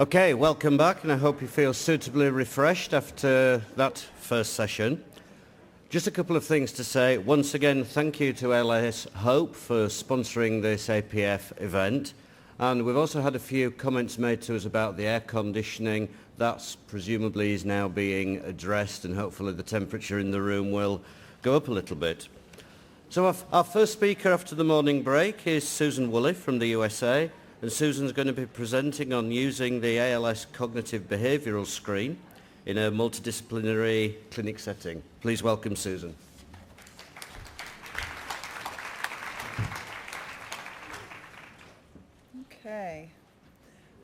Okay, welcome back, and I hope you feel suitably refreshed after that first session. Just a couple of things to say. Once again, thank you to ALS Hope for sponsoring this APF event. And we've also had a few comments made to us about the air conditioning. That's presumably is now being addressed, and hopefully the temperature in the room will go up a little bit. So our first speaker after the morning break is Susan Woolley from the USA. And Susan's going to be presenting on using the ALS cognitive behavioural screen in a multidisciplinary clinic setting. Please welcome Susan. Okay.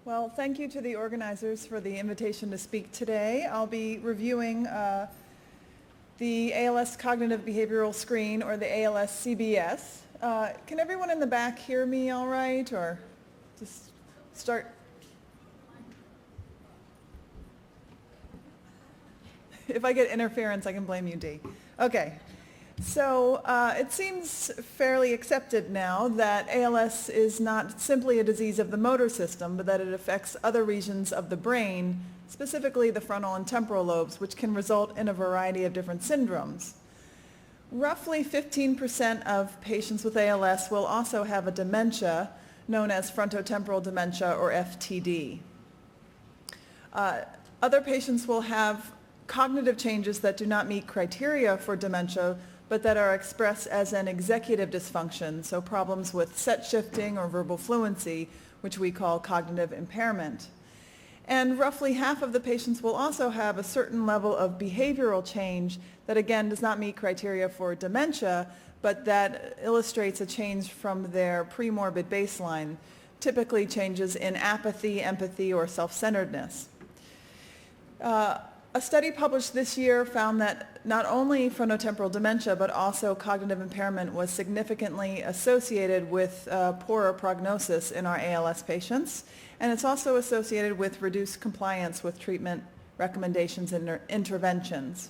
Well, thank you to the organizers for the invitation to speak today. I'll be reviewing the ALS cognitive behavioral screen, or the ALS CBS. Can everyone in the back hear me all right, or just start? If I get interference, I can blame you, Dee. Okay. So it seems fairly accepted now that ALS is not simply a disease of the motor system, but that it affects other regions of the brain, specifically the frontal and temporal lobes, which can result in a variety of different syndromes. Roughly 15% of patients with ALS will also have a dementia known as frontotemporal dementia, or FTD. Other patients will have cognitive changes that do not meet criteria for dementia, but that are expressed as an executive dysfunction, so problems with set shifting or verbal fluency, which we call cognitive impairment. And roughly half of the patients will also have a certain level of behavioral change that, again, does not meet criteria for dementia, but that illustrates a change from their premorbid baseline, typically changes in apathy, empathy, or self-centeredness. A study published this year found that not only frontotemporal dementia, but also cognitive impairment was significantly associated with poorer prognosis in our ALS patients, and it's also associated with reduced compliance with treatment recommendations and interventions.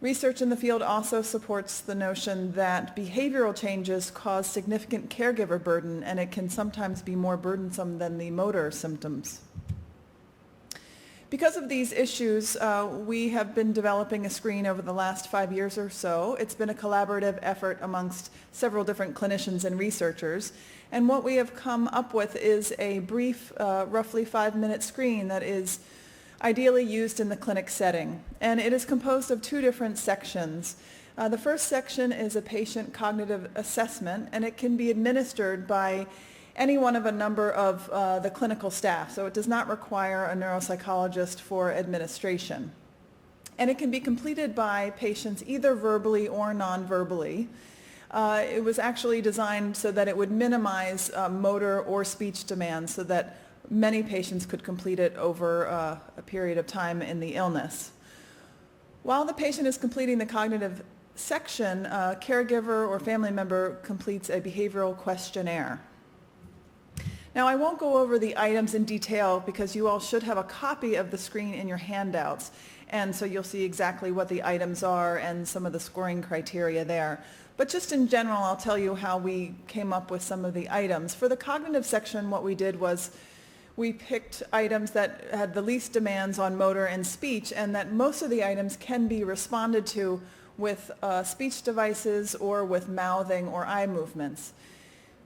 Research in the field also supports the notion that behavioral changes cause significant caregiver burden, and it can sometimes be more burdensome than the motor symptoms. Because of these issues, we have been developing a screen over the last 5 years or so. It's been a collaborative effort amongst several different clinicians and researchers. And what we have come up with is a brief, roughly 5-minute screen that is ideally used in the clinic setting. And it is composed of 2 different sections. The first section is a patient cognitive assessment, and it can be administered by any one of a number of the clinical staff, so it does not require a neuropsychologist for administration. And it can be completed by patients either verbally or non-verbally. It was actually designed so that it would minimize motor or speech demands, so that many patients could complete it over a period of time in the illness. While the patient is completing the cognitive section, a caregiver or family member completes a behavioral questionnaire. Now, I won't go over the items in detail because you all should have a copy of the screen in your handouts, and so you'll see exactly what the items are and some of the scoring criteria there. But just in general, I'll tell you how we came up with some of the items. For the cognitive section, what we did was we picked items that had the least demands on motor and speech, and that most of the items can be responded to with speech devices or with mouthing or eye movements.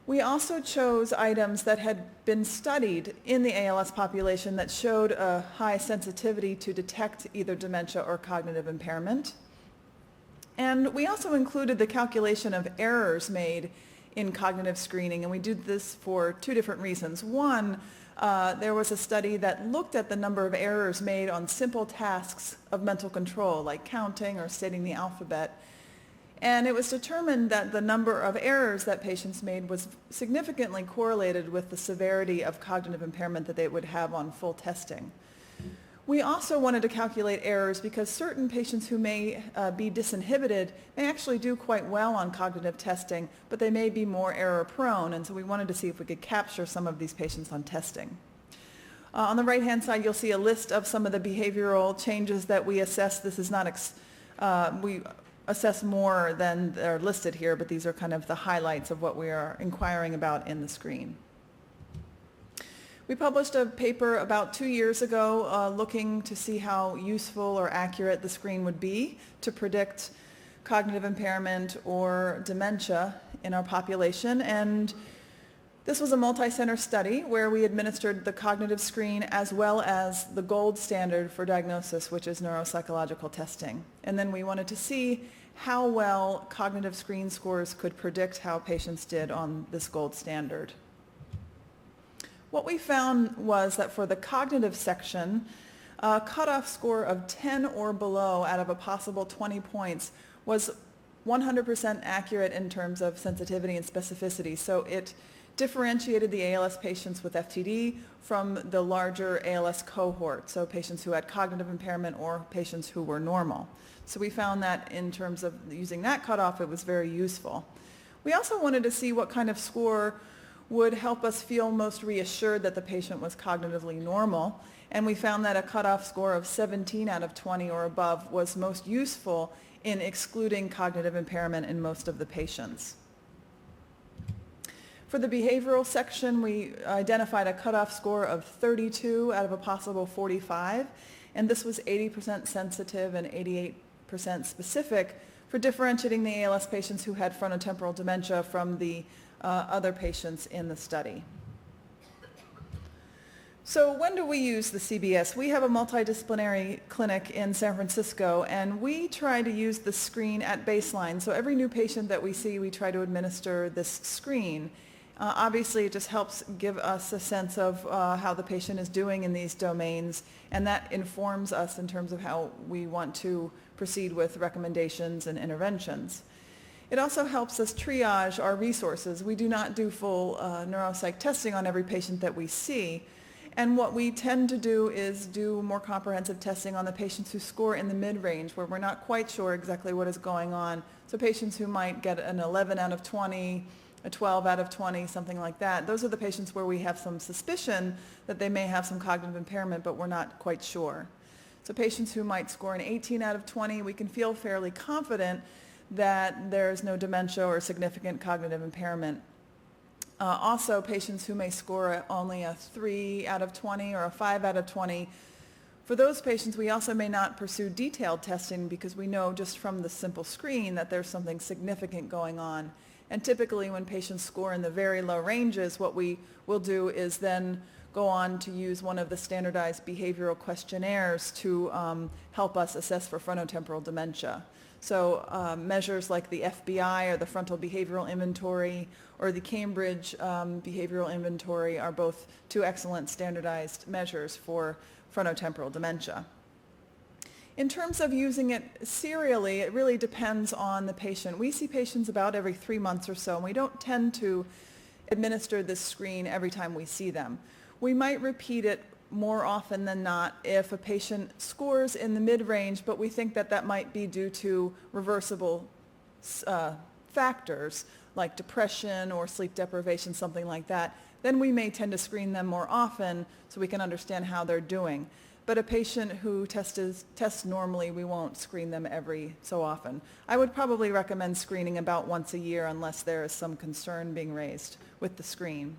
We also chose items that had been studied in the ALS population that showed a high sensitivity to detect either dementia or cognitive impairment. And we also included the calculation of errors made in cognitive screening, and we did this for 2 different reasons. One, there was a study that looked at the number of errors made on simple tasks of mental control, like counting or stating the alphabet. And it was determined that the number of errors that patients made was significantly correlated with the severity of cognitive impairment that they would have on full testing. We also wanted to calculate errors because certain patients who may be disinhibited may actually do quite well on cognitive testing, but they may be more error prone, and so we wanted to see if we could capture some of these patients on testing. On the right-hand side, you'll see a list of some of the behavioral changes that we assessed. This is not, we assess more than are listed here, but these are kind of the highlights of what we are inquiring about in the screen. We published a paper about 2 years ago looking to see how useful or accurate the screen would be to predict cognitive impairment or dementia in our population. And this was a multi-center study where we administered the cognitive screen as well as the gold standard for diagnosis, which is neuropsychological testing. And then we wanted to see how well cognitive screen scores could predict how patients did on this gold standard. What we found was that for the cognitive section, a cutoff score of 10 or below out of a possible 20 points was 100% accurate in terms of sensitivity and specificity. So it differentiated the ALS patients with FTD from the larger ALS cohort, so patients who had cognitive impairment or patients who were normal. So we found that in terms of using that cutoff, it was very useful. We also wanted to see what kind of score would help us feel most reassured that the patient was cognitively normal, and we found that a cutoff score of 17 out of 20 or above was most useful in excluding cognitive impairment in most of the patients. For the behavioral section, we identified a cutoff score of 32 out of a possible 45, and this was 80% sensitive and 88% specific for differentiating the ALS patients who had frontotemporal dementia from the other patients in the study. So when do we use the CBS? We have a multidisciplinary clinic in San Francisco, and we try to use the screen at baseline. So every new patient that we see, we try to administer this screen. Obviously, it just helps give us a sense of how the patient is doing in these domains, and that informs us in terms of how we want to proceed with recommendations and interventions. It also helps us triage our resources. We do not do full neuropsych testing on every patient that we see, and what we tend to do is do more comprehensive testing on the patients who score in the mid-range, where we're not quite sure exactly what is going on. So patients who might get an 11 out of 20, a 12 out of 20, something like that. Those are the patients where we have some suspicion that they may have some cognitive impairment, but we're not quite sure. So patients who might score an 18 out of 20, we can feel fairly confident that there's no dementia or significant cognitive impairment. Also, patients who may score only a 3 out of 20 or a 5 out of 20, for those patients, we also may not pursue detailed testing because we know just from the simple screen that there's something significant going on. And typically when patients score in the very low ranges, what we will do is then go on to use one of the standardized behavioral questionnaires to help us assess for frontotemporal dementia. So measures like the FBI or the Frontal Behavioral Inventory or the Cambridge Behavioral Inventory are both two excellent standardized measures for frontotemporal dementia. In terms of using it serially, it really depends on the patient. We see patients about every 3 months or so, and we don't tend to administer this screen every time we see them. We might repeat it more often than not if a patient scores in the mid-range, but we think that that might be due to reversible factors like depression or sleep deprivation, something like that. Then we may tend to screen them more often so we can understand how they're doing. But a patient who tests normally, we won't screen them every so often. I would probably recommend screening about once a year unless there is some concern being raised with the screen.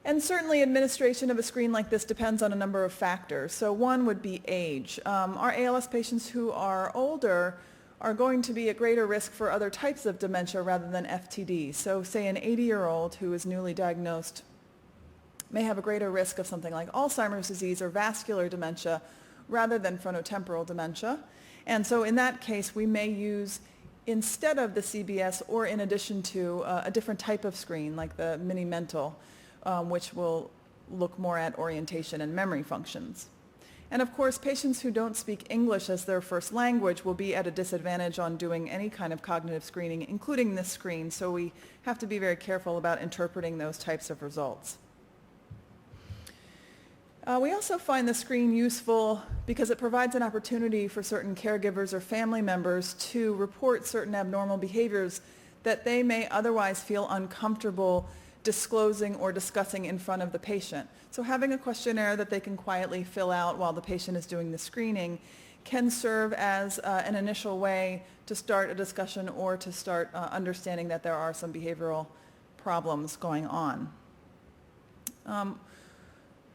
And certainly administration of a screen like this depends on a number of factors. So one would be age. Our ALS patients who are older are going to be at greater risk for other types of dementia rather than FTD. So say an 80-year-old who is newly diagnosed may have a greater risk of something like Alzheimer's disease or vascular dementia rather than frontotemporal dementia. And so in that case, we may use, instead of the CBS or in addition to a different type of screen like the Mini-Mental, which will look more at orientation and memory functions. And of course, patients who don't speak English as their first language will be at a disadvantage on doing any kind of cognitive screening, including this screen, so we have to be very careful about interpreting those types of results. We also find the screen useful because it provides an opportunity for certain caregivers or family members to report certain abnormal behaviors that they may otherwise feel uncomfortable disclosing or discussing in front of the patient. So having a questionnaire that they can quietly fill out while the patient is doing the screening can serve as an initial way to start a discussion or to start understanding that there are some behavioral problems going on.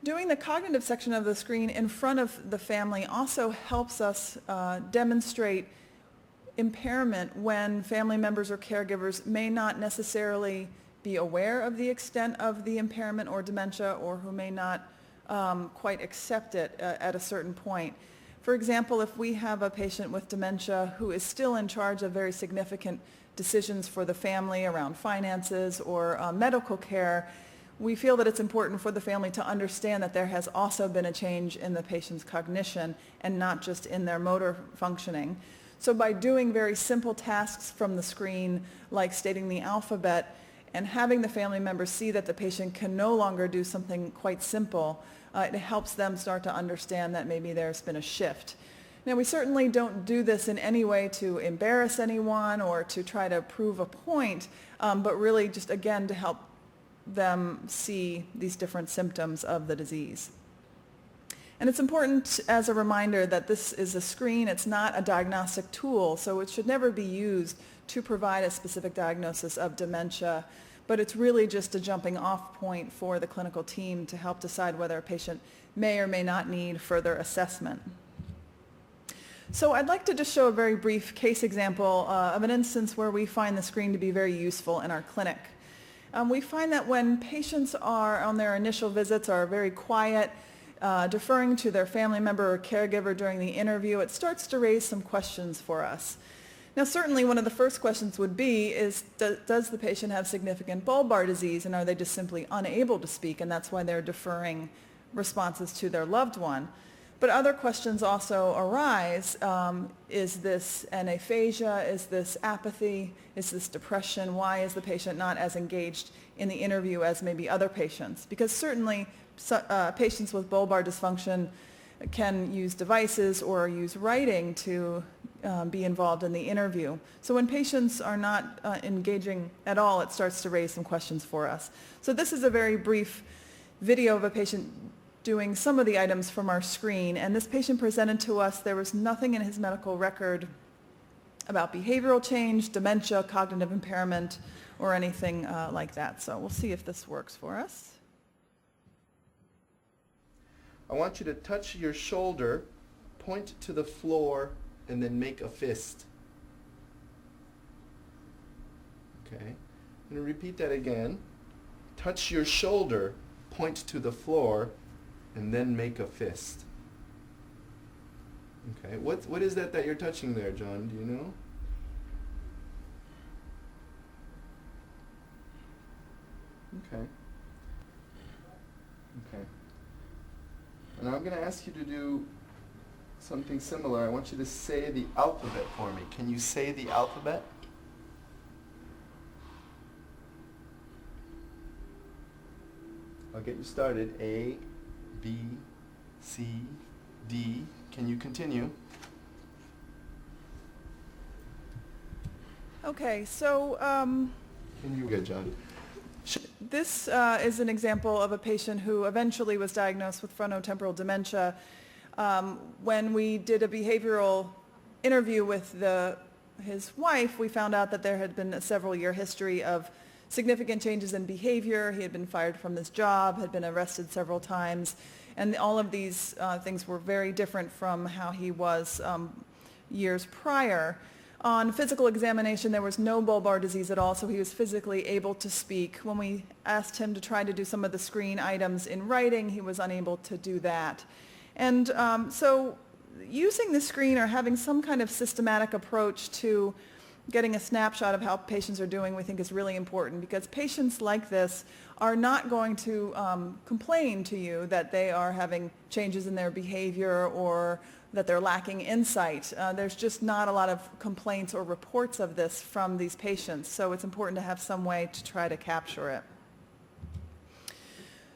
Doing the cognitive section of the screen in front of the family also helps us demonstrate impairment when family members or caregivers may not necessarily be aware of the extent of the impairment or dementia, or who may not quite accept it at a certain point. For example, if we have a patient with dementia who is still in charge of very significant decisions for the family around finances or medical care, we feel that it's important for the family to understand that there has also been a change in the patient's cognition and not just in their motor functioning. So by doing very simple tasks from the screen, like stating the alphabet, and having the family members see that the patient can no longer do something quite simple, it helps them start to understand that maybe there's been a shift. Now, we certainly don't do this in any way to embarrass anyone or to try to prove a point, but really just, again, to help them see these different symptoms of the disease. And it's important as a reminder that this is a screen, it's not a diagnostic tool, so it should never be used to provide a specific diagnosis of dementia, but it's really just a jumping off point for the clinical team to help decide whether a patient may or may not need further assessment. So I'd like to just show a very brief case example of an instance where we find the screen to be very useful in our clinic. We find that when patients are on their initial visits are very quiet, deferring to their family member or caregiver during the interview, it starts to raise some questions for us. Now, certainly one of the first questions would be is, does the patient have significant bulbar disease, and are they just simply unable to speak, and that's why they're deferring responses to their loved one? But other questions also arise. Is this an aphasia? Is this apathy? Is this depression? Why is the patient not as engaged in the interview as maybe other patients? Because certainly patients with bulbar dysfunction can use devices or use writing to be involved in the interview. So when patients are not engaging at all, it starts to raise some questions for us. So this is a very brief video of a patient doing some of the items from our screen, and this patient presented to us. There was nothing in his medical record about behavioral change, dementia, cognitive impairment, or anything like that. So we'll see if this works for us. I want you to touch your shoulder, point to the floor, and then make a fist. Okay. I'm going to repeat that again. Touch your shoulder, point to the floor, and then make a fist. Okay. What is that you're touching there, John? Do you know? Okay. Okay. And I'm going to ask you to do something similar. I want you to say the alphabet for me. Can you say the alphabet? I'll get you started. A, B, C, D. Can you continue? Okay, so Can you? Good, John. this is an example of a patient who eventually was diagnosed with frontotemporal dementia. When we did a behavioral interview with his wife, we found out that there had been a several-year history of significant changes in behavior. He had been fired from his job, had been arrested several times, and all of these things were very different from how he was years prior. On physical examination, there was no bulbar disease at all, so he was physically able to speak. When we asked him to try to do some of the screen items in writing, he was unable to do that. And so using the screen or having some kind of systematic approach to getting a snapshot of how patients are doing, we think is really important, because patients like this are not going to complain to you that they are having changes in their behavior or that they're lacking insight. There's just not a lot of complaints or reports of this from these patients, so it's important to have some way to try to capture it.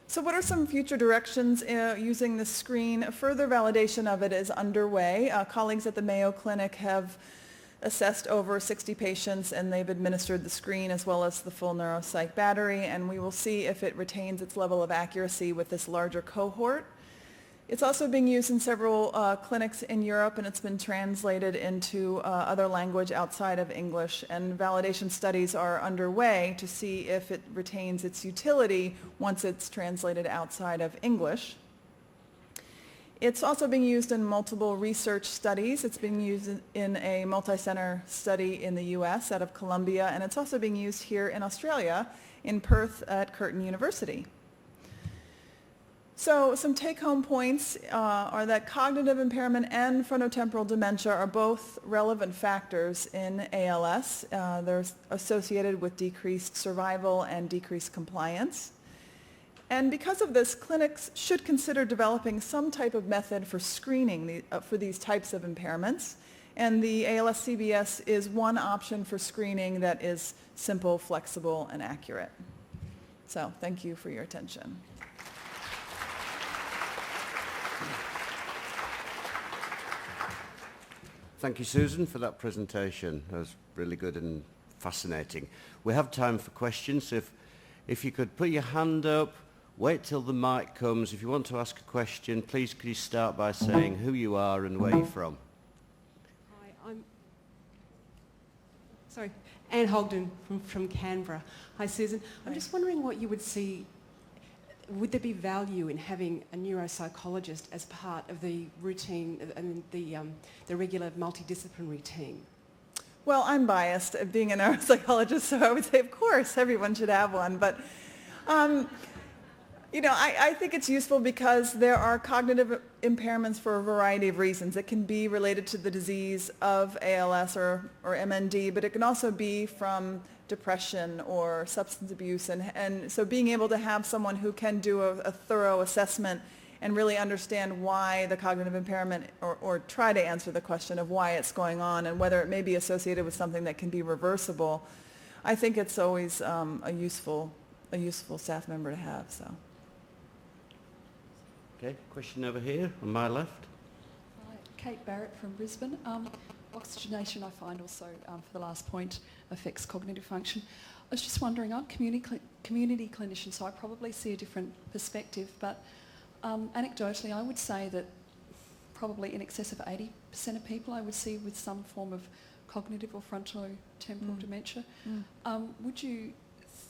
So what are some future directions using the screen? Further validation of it is underway. Colleagues at the Mayo Clinic have assessed over 60 patients, and they've administered the screen as well as the full neuropsych battery, and we will see if it retains its level of accuracy with this larger cohort. It's also being used in several clinics in Europe, and it's been translated into other language outside of English, and validation studies are underway to see if it retains its utility once it's translated outside of English. It's also being used in multiple research studies. It's being used in a multi-center study in the US out of Columbia, and it's also being used here in Australia in Perth at Curtin University. So some take-home points are that cognitive impairment and frontotemporal dementia are both relevant factors in ALS. They're associated with decreased survival and decreased compliance. And because of this, clinics should consider developing some type of method for screening for these types of impairments. And the ALS-CBS is one option for screening that is simple, flexible, and accurate. So thank you for your attention. Thank you, Susan, for that presentation. That was really good and fascinating. We have time for questions. So if you could put your hand up, wait till the mic comes. If you want to ask a question, please could you start by saying who you are and where you're from? Hi, I'm Anne Hogden from Canberra. Hi, Susan. I'm just wondering what you would see. Would there be value in having a neuropsychologist as part of the routine and the regular multidisciplinary team? Well, I'm biased at being a neuropsychologist, so I would say, of course, everyone should have one. But, I think it's useful because there are cognitive impairments for a variety of reasons. It can be related to the disease of ALS or MND, but it can also be from depression or substance abuse. And so being able to have someone who can do a thorough assessment and really understand why the cognitive impairment or try to answer the question of why it's going on and whether it may be associated with something that can be reversible, I think it's always a useful staff member to have. So. Okay, question over here on my left. Hi, Kate Barrett from Brisbane. Oxygenation, I find also, for the last point, affects cognitive function. I was just wondering, I'm community clinician, so I probably see a different perspective, but anecdotally I would say that probably in excess of 80% of people I would see with some form of cognitive or frontotemporal dementia. Would you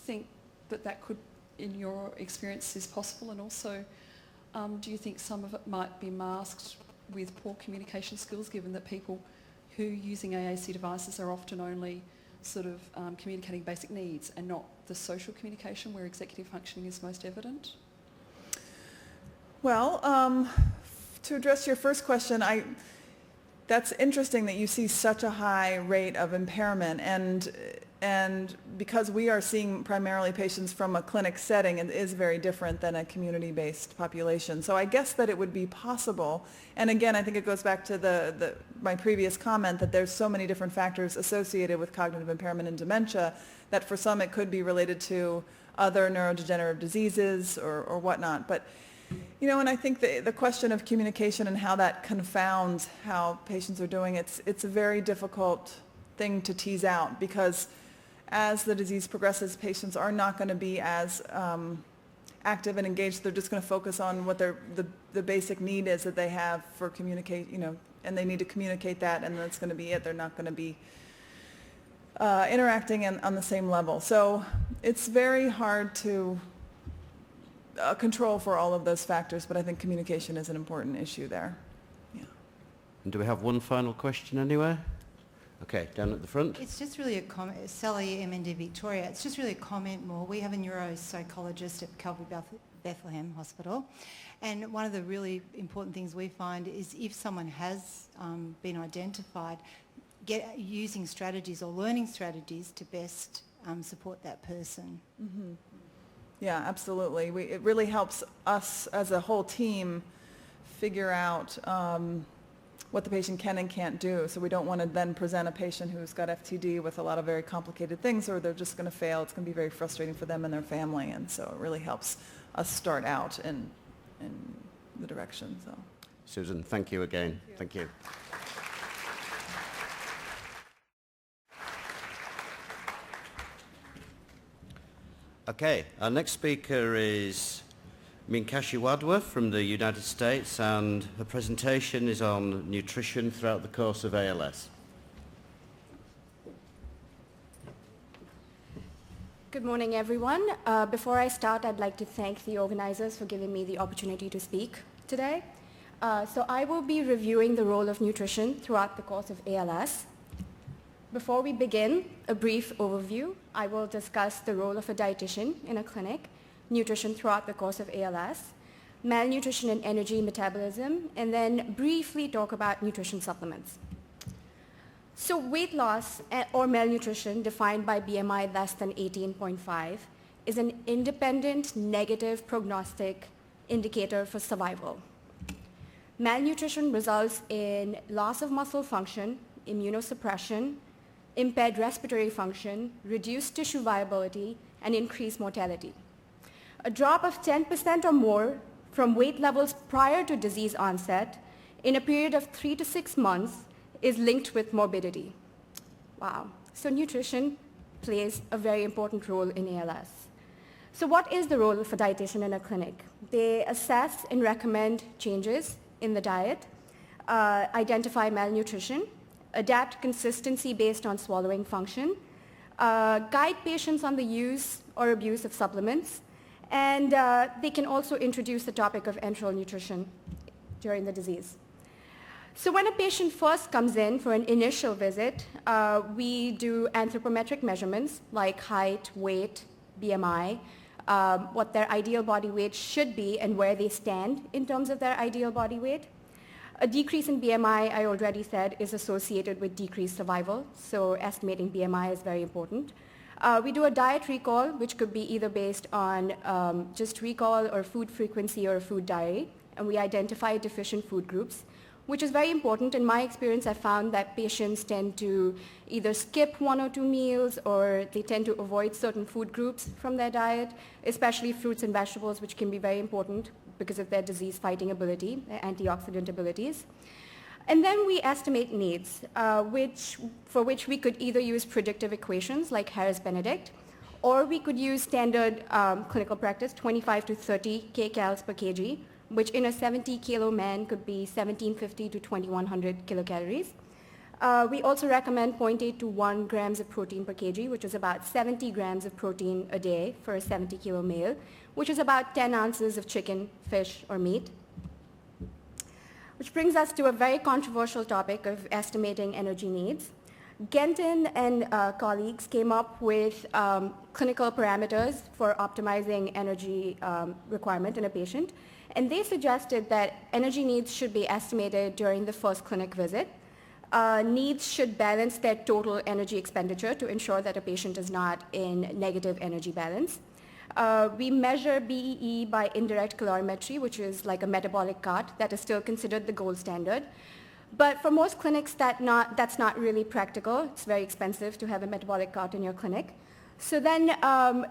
think that could, in your experience, is possible? And also, do you think some of it might be masked with poor communication skills, given that people who using AAC devices are often only sort of communicating basic needs and not the social communication where executive functioning is most evident? Well, to address your first question, that's interesting that you see such a high rate of impairment, and because we are seeing primarily patients from a clinic setting, it is very different than a community-based population. So I guess that it would be possible, and again, I think it goes back to my previous comment that there's so many different factors associated with cognitive impairment and dementia that for some it could be related to other neurodegenerative diseases or whatnot. But and I think the question of communication and how that confounds how patients are doing, it's a very difficult thing to tease out, because as the disease progresses, patients are not going to be as active and engaged. They're just going to focus on what the basic need is that they have for communicate, and they need to communicate that, and that's going to be it. They're not going to be interacting on the same level. So it's very hard to control for all of those factors, but I think communication is an important issue there. Yeah. And do we have one final question anywhere? Okay, down at the front. It's just really a comment. Sally, MND Victoria. It's just really a comment more. We have a neuropsychologist at Calvary Bethlehem Hospital, and one of the really important things we find is if someone has been identified, using strategies or learning strategies to best support that person. Mm-hmm. Yeah, absolutely. It really helps us as a whole team figure out what the patient can and can't do. So we don't want to then present a patient who's got FTD with a lot of very complicated things, or they're just going to fail. It's going to be very frustrating for them and their family. And so it really helps us start out in the direction. So, Susan, thank you again. Thank you. Okay, our next speaker is Minkashi Wadworth from the United States, and her presentation is on nutrition throughout the course of ALS. Good morning, everyone. Before I start, I'd like to thank the organizers for giving me the opportunity to speak today. So I will be reviewing the role of nutrition throughout the course of ALS. Before we begin, a brief overview. I will discuss the role of a dietitian in a clinic, nutrition throughout the course of ALS, malnutrition and energy metabolism, and then briefly talk about nutrition supplements. So weight loss or malnutrition defined by BMI less than 18.5 is an independent negative prognostic indicator for survival. Malnutrition results in loss of muscle function, immunosuppression, impaired respiratory function, reduced tissue viability, and increased mortality. A drop of 10% or more from weight levels prior to disease onset in a period of 3 to 6 months is linked with morbidity. Wow. So nutrition plays a very important role in ALS. So what is the role of a dietitian in a clinic? They assess and recommend changes in the diet, identify malnutrition, adapt consistency based on swallowing function, guide patients on the use or abuse of supplements, and they can also introduce the topic of enteral nutrition during the disease. So when a patient first comes in for an initial visit, we do anthropometric measurements like height, weight, BMI, what their ideal body weight should be and where they stand in terms of their ideal body weight. A decrease in BMI, I already said, is associated with decreased survival, so estimating BMI is very important. We do a diet recall, which could be either based on just recall or food frequency or food diary, and we identify deficient food groups, which is very important. In my experience, I found that patients tend to either skip 1 or 2 meals, or they tend to avoid certain food groups from their diet, especially fruits and vegetables, which can be very important because of their disease-fighting ability, their antioxidant abilities. And then we estimate needs, for which we could either use predictive equations like Harris-Benedict, or we could use standard clinical practice, 25 to 30 kcals per kg, which in a 70 kilo man could be 1750 to 2100 kilocalories. We also recommend 0.8 to 1 grams of protein per kg, which is about 70 grams of protein a day for a 70 kilo male, which is about 10 ounces of chicken, fish, or meat. Which brings us to a very controversial topic of estimating energy needs. Genton and colleagues came up with clinical parameters for optimizing energy requirement in a patient, and they suggested that energy needs should be estimated during the first clinic visit. Needs should balance their total energy expenditure to ensure that a patient is not in negative energy balance. We measure BEE by indirect calorimetry, which is like a metabolic cart that is still considered the gold standard. But for most clinics, that's not really practical. It's very expensive to have a metabolic cart in your clinic. So then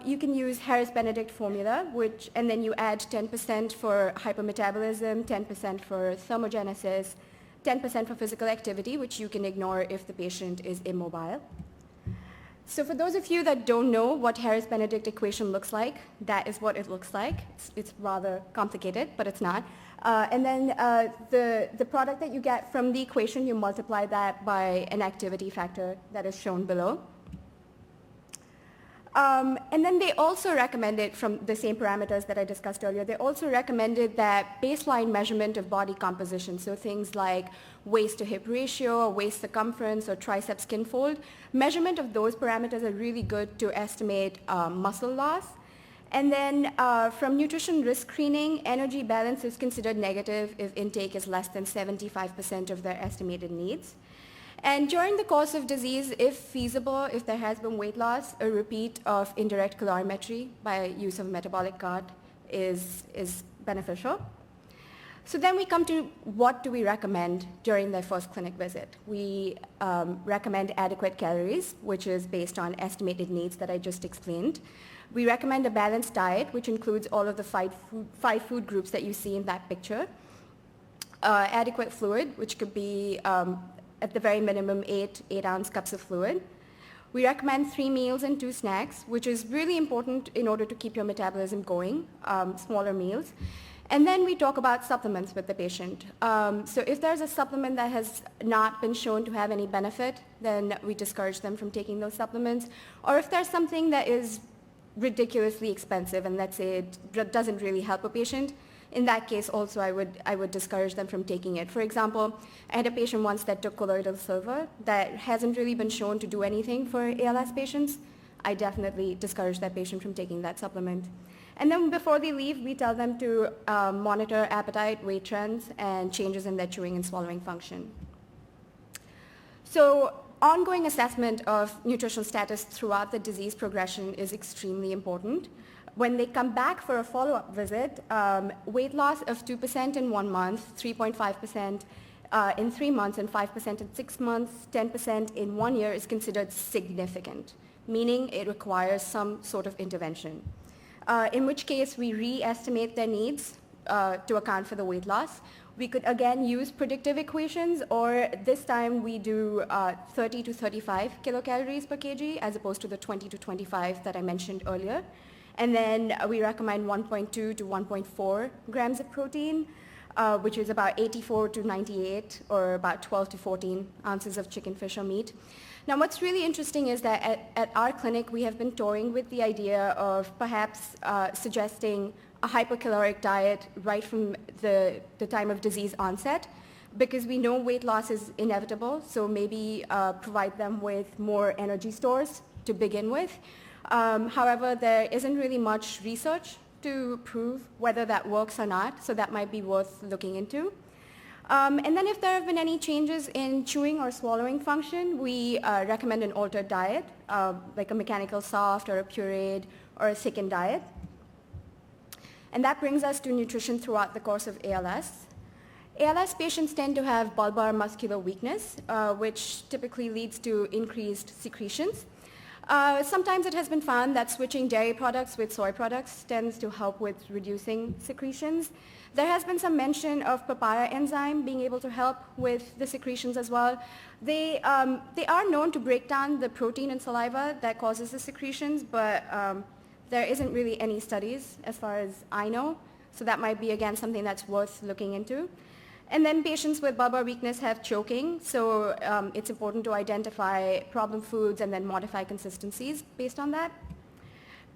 you can use Harris-Benedict formula, and then you add 10% for hypermetabolism, 10% for thermogenesis, 10% for physical activity, which you can ignore if the patient is immobile. So for those of you that don't know what Harris-Benedict equation looks like, that is what it looks like. It's rather complicated, but it's not. And then the product that you get from the equation, you multiply that by an activity factor that is shown below. And then they also recommended, from the same parameters that I discussed earlier, they also recommended that baseline measurement of body composition, so things like waist to hip ratio, or waist circumference, or tricep skin fold, measurement of those parameters are really good to estimate muscle loss. And then from nutrition risk screening, energy balance is considered negative if intake is less than 75% of their estimated needs. And during the course of disease, if feasible, if there has been weight loss, a repeat of indirect calorimetry by use of a metabolic cart is beneficial. So then we come to what do we recommend during their first clinic visit. We recommend adequate calories, which is based on estimated needs that I just explained. We recommend a balanced diet, which includes all of the five food groups that you see in that picture. Adequate fluid, which could be at the very minimum 8 ounce cups of fluid. We recommend 3 meals and 2 snacks, which is really important in order to keep your metabolism going, smaller meals. And then we talk about supplements with the patient. So if there's a supplement that has not been shown to have any benefit, then we discourage them from taking those supplements. Or if there's something that is ridiculously expensive and let's say it doesn't really help a patient, in that case also I would discourage them from taking it. For example, I had a patient once that took colloidal silver that hasn't really been shown to do anything for ALS patients. I definitely discourage that patient from taking that supplement. And then before they leave, we tell them to monitor appetite, weight trends, and changes in their chewing and swallowing function. So ongoing assessment of nutritional status throughout the disease progression is extremely important. When they come back for a follow-up visit, weight loss of 2% in 1 month, 3.5% in 3 months, and 5% in 6 months, 10% in 1 year is considered significant, meaning it requires some sort of intervention. In which case we re-estimate their needs to account for the weight loss. We could again use predictive equations, or this time we do 30 to 35 kilocalories per kg as opposed to the 20 to 25 that I mentioned earlier. And then we recommend 1.2 to 1.4 grams of protein, which is about 84 to 98 or about 12 to 14 ounces of chicken, fish, or meat. Now what's really interesting is that at our clinic we have been toying with the idea of perhaps suggesting a hypocaloric diet right from the time of disease onset, because we know weight loss is inevitable, so maybe provide them with more energy stores to begin with. However, there isn't really much research to prove whether that works or not, so that might be worth looking into. And then if there have been any changes in chewing or swallowing function, we recommend an altered diet, like a mechanical soft or a pureed or a thickened diet. And that brings us to nutrition throughout the course of ALS. ALS patients tend to have bulbar muscular weakness, which typically leads to increased secretions. Sometimes it has been found that switching dairy products with soy products tends to help with reducing secretions. There has been some mention of papaya enzyme being able to help with the secretions as well. They are known to break down the protein in saliva that causes the secretions, but there isn't really any studies as far as I know, so that might be again something that's worth looking into. And then patients with bulbar weakness have choking, so it's important to identify problem foods and then modify consistencies based on that.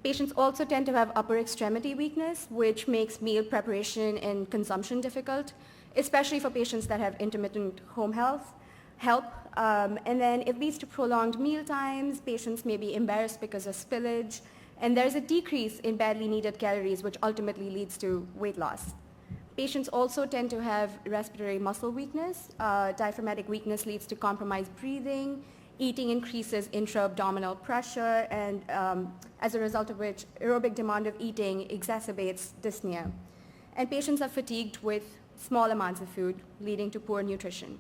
Patients also tend to have upper extremity weakness, which makes meal preparation and consumption difficult, especially for patients that have intermittent home help. And then it leads to prolonged meal times. Patients may be embarrassed because of spillage, and there's a decrease in badly needed calories, which ultimately leads to weight loss. Patients also tend to have respiratory muscle weakness. Diaphragmatic weakness leads to compromised breathing. Eating increases intra-abdominal pressure, and as a result of which, aerobic demand of eating exacerbates dyspnea. And patients are fatigued with small amounts of food, leading to poor nutrition.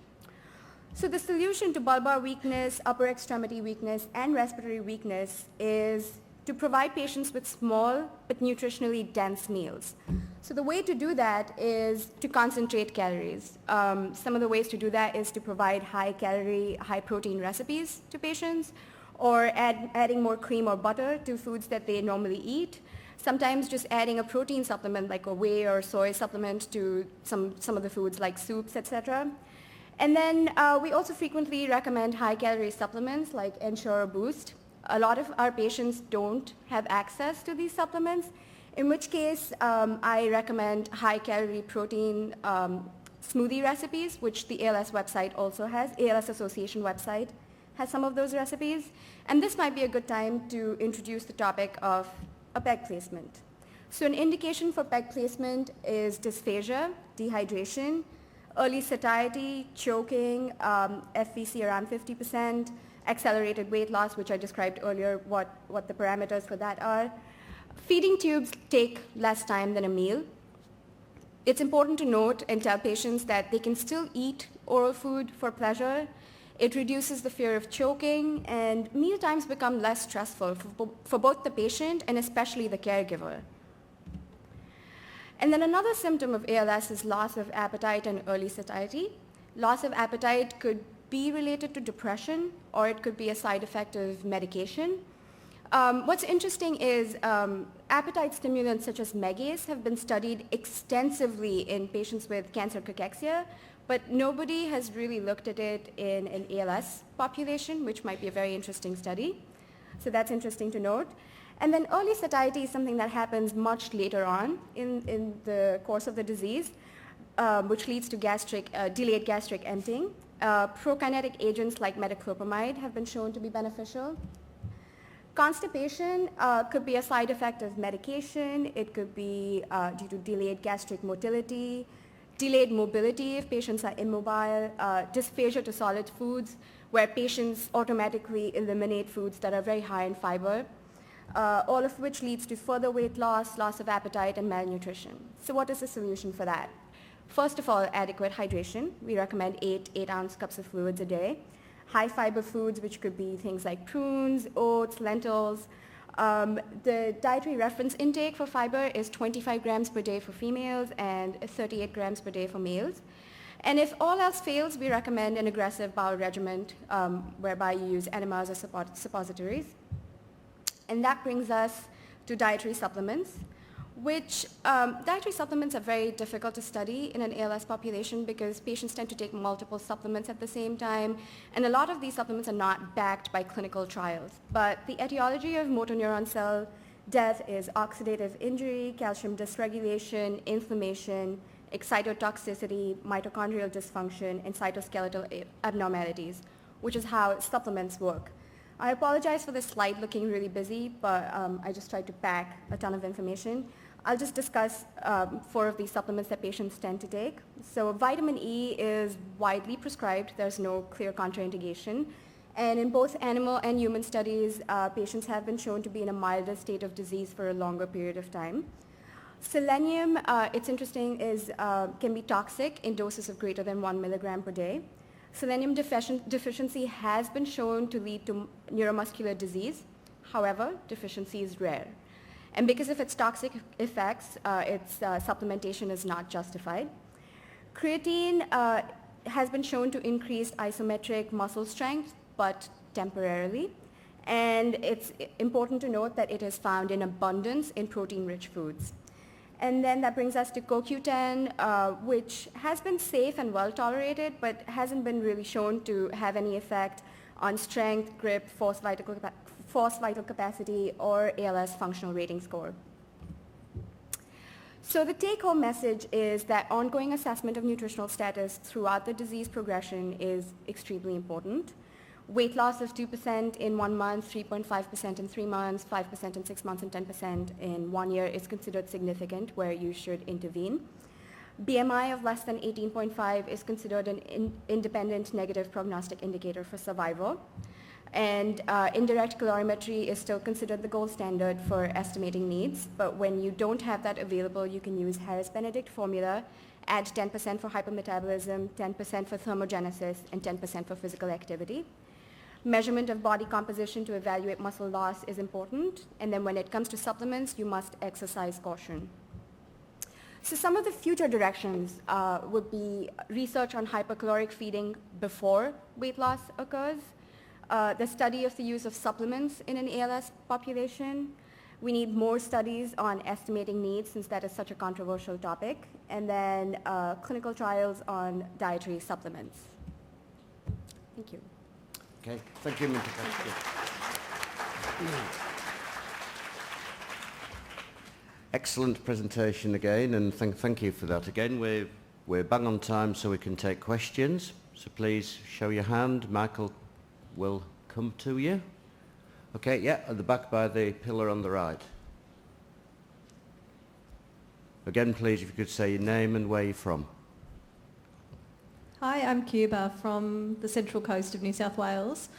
So the solution to bulbar weakness, upper extremity weakness, and respiratory weakness is to provide patients with small but nutritionally dense meals. So the way to do that is to concentrate calories. Some of the ways to do that is to provide high calorie, high protein recipes to patients, or adding more cream or butter to foods that they normally eat. Sometimes just adding a protein supplement like a whey or soy supplement to some of the foods like soups, etc. And then we also frequently recommend high calorie supplements like Ensure or Boost. A lot of our patients don't have access to these supplements, in which case I recommend high-calorie protein smoothie recipes, which the ALS website also has. ALS Association website has some of those recipes. And this might be a good time to introduce the topic of a PEG placement. So an indication for PEG placement is dysphagia, dehydration, early satiety, choking, FVC around 50%, accelerated weight loss, which I described earlier, what the parameters for that are. Feeding tubes take less time than a meal. It's important to note and tell patients that they can still eat oral food for pleasure. It reduces the fear of choking, and meal times become less stressful for both the patient and especially the caregiver. And then another symptom of ALS is loss of appetite and early satiety. Loss of appetite could be related to depression or it could be a side effect of medication. What's interesting is appetite stimulants such as Megace have been studied extensively in patients with cancer cachexia, but nobody has really looked at it in an ALS population, which might be a very interesting study. So that's interesting to note. And then early satiety is something that happens much later on in the course of the disease, which leads to delayed gastric emptying. Prokinetic agents like metoclopramide have been shown to be beneficial. Constipation could be a side effect of medication. It could be due to delayed gastric motility, delayed mobility if patients are immobile, dysphagia to solid foods, where patients automatically eliminate foods that are very high in fiber, all of which leads to further weight loss, loss of appetite, and malnutrition. So what is the solution for that? First of all, adequate hydration. We recommend 8-ounce cups of fluids a day. High fiber foods, which could be things like prunes, oats, lentils. The dietary reference intake for fiber is 25 grams per day for females and 38 grams per day for males. And if all else fails, we recommend an aggressive bowel regimen whereby you use enemas or suppositories. And that brings us to dietary supplements, which dietary supplements are very difficult to study in an ALS population because patients tend to take multiple supplements at the same time, and a lot of these supplements are not backed by clinical trials. But the etiology of motor neuron cell death is oxidative injury, calcium dysregulation, inflammation, excitotoxicity, mitochondrial dysfunction, and cytoskeletal abnormalities, which is how supplements work. I apologize for this slide looking really busy, but I just tried to pack a ton of information. I'll just discuss 4 of these supplements that patients tend to take. So vitamin E is widely prescribed. There's no clear contraindication. And in both animal and human studies, patients have been shown to be in a milder state of disease for a longer period of time. Selenium, it's interesting, can be toxic in doses of greater than 1 milligram per day. Selenium deficiency has been shown to lead to neuromuscular disease. However, deficiency is rare. And because of its toxic effects, its supplementation is not justified. Creatine has been shown to increase isometric muscle strength, but temporarily. And it's important to note that it is found in abundance in protein-rich foods. And then that brings us to CoQ10, which has been safe and well tolerated, but hasn't been really shown to have any effect on strength, grip, force vital capacity, or ALS functional rating score. So the take-home message is that ongoing assessment of nutritional status throughout the disease progression is extremely important. Weight loss of 2% in 1 month, 3.5% in 3 months, 5% in 6 months, and 10% in 1 year is considered significant, where you should intervene. BMI of less than 18.5 is considered an independent negative prognostic indicator for survival. And indirect calorimetry is still considered the gold standard for estimating needs, but when you don't have that available, you can use Harris-Benedict formula, add 10% for hypermetabolism, 10% for thermogenesis, and 10% for physical activity. Measurement of body composition to evaluate muscle loss is important, and then when it comes to supplements, you must exercise caution. So some of the future directions would be research on hypercaloric feeding before weight loss occurs, the study of the use of supplements in an ALS population. We need more studies on estimating needs since that is such a controversial topic, and then clinical trials on dietary supplements. Thank you. Okay, thank you, Minta. Excellent presentation again, and thank you for that again. We're bang on time, so we can take questions. So please show your hand. Michael will come to you. Okay, yeah, at the back by the pillar on the right. Again, please, if you could say your name and where you're from. Hi, I'm Cuba from the Central Coast of New South Wales.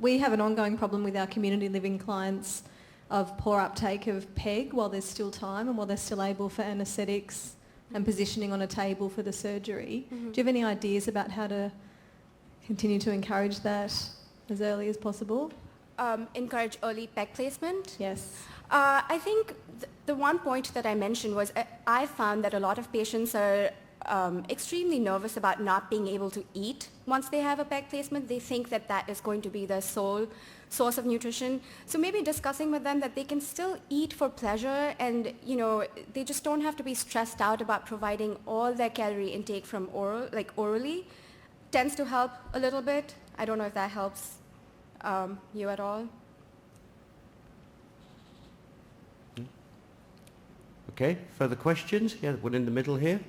We have an ongoing problem with our community living clients of poor uptake of PEG while there's still time and while they're still able for anaesthetics and positioning on a table for the surgery. Mm-hmm. Do you have any ideas about how to continue to encourage that as early as possible? Encourage early PEG placement? Yes. I think the one point that I mentioned was I found that a lot of patients are extremely nervous about not being able to eat once they have a PEG placement. They think that that is going to be their sole source of nutrition. So maybe discussing with them that they can still eat for pleasure, and they just don't have to be stressed out about providing all their calorie intake from orally, tends to help a little bit. I don't know if that helps you at all. Okay, further questions? Yeah, one in the middle here.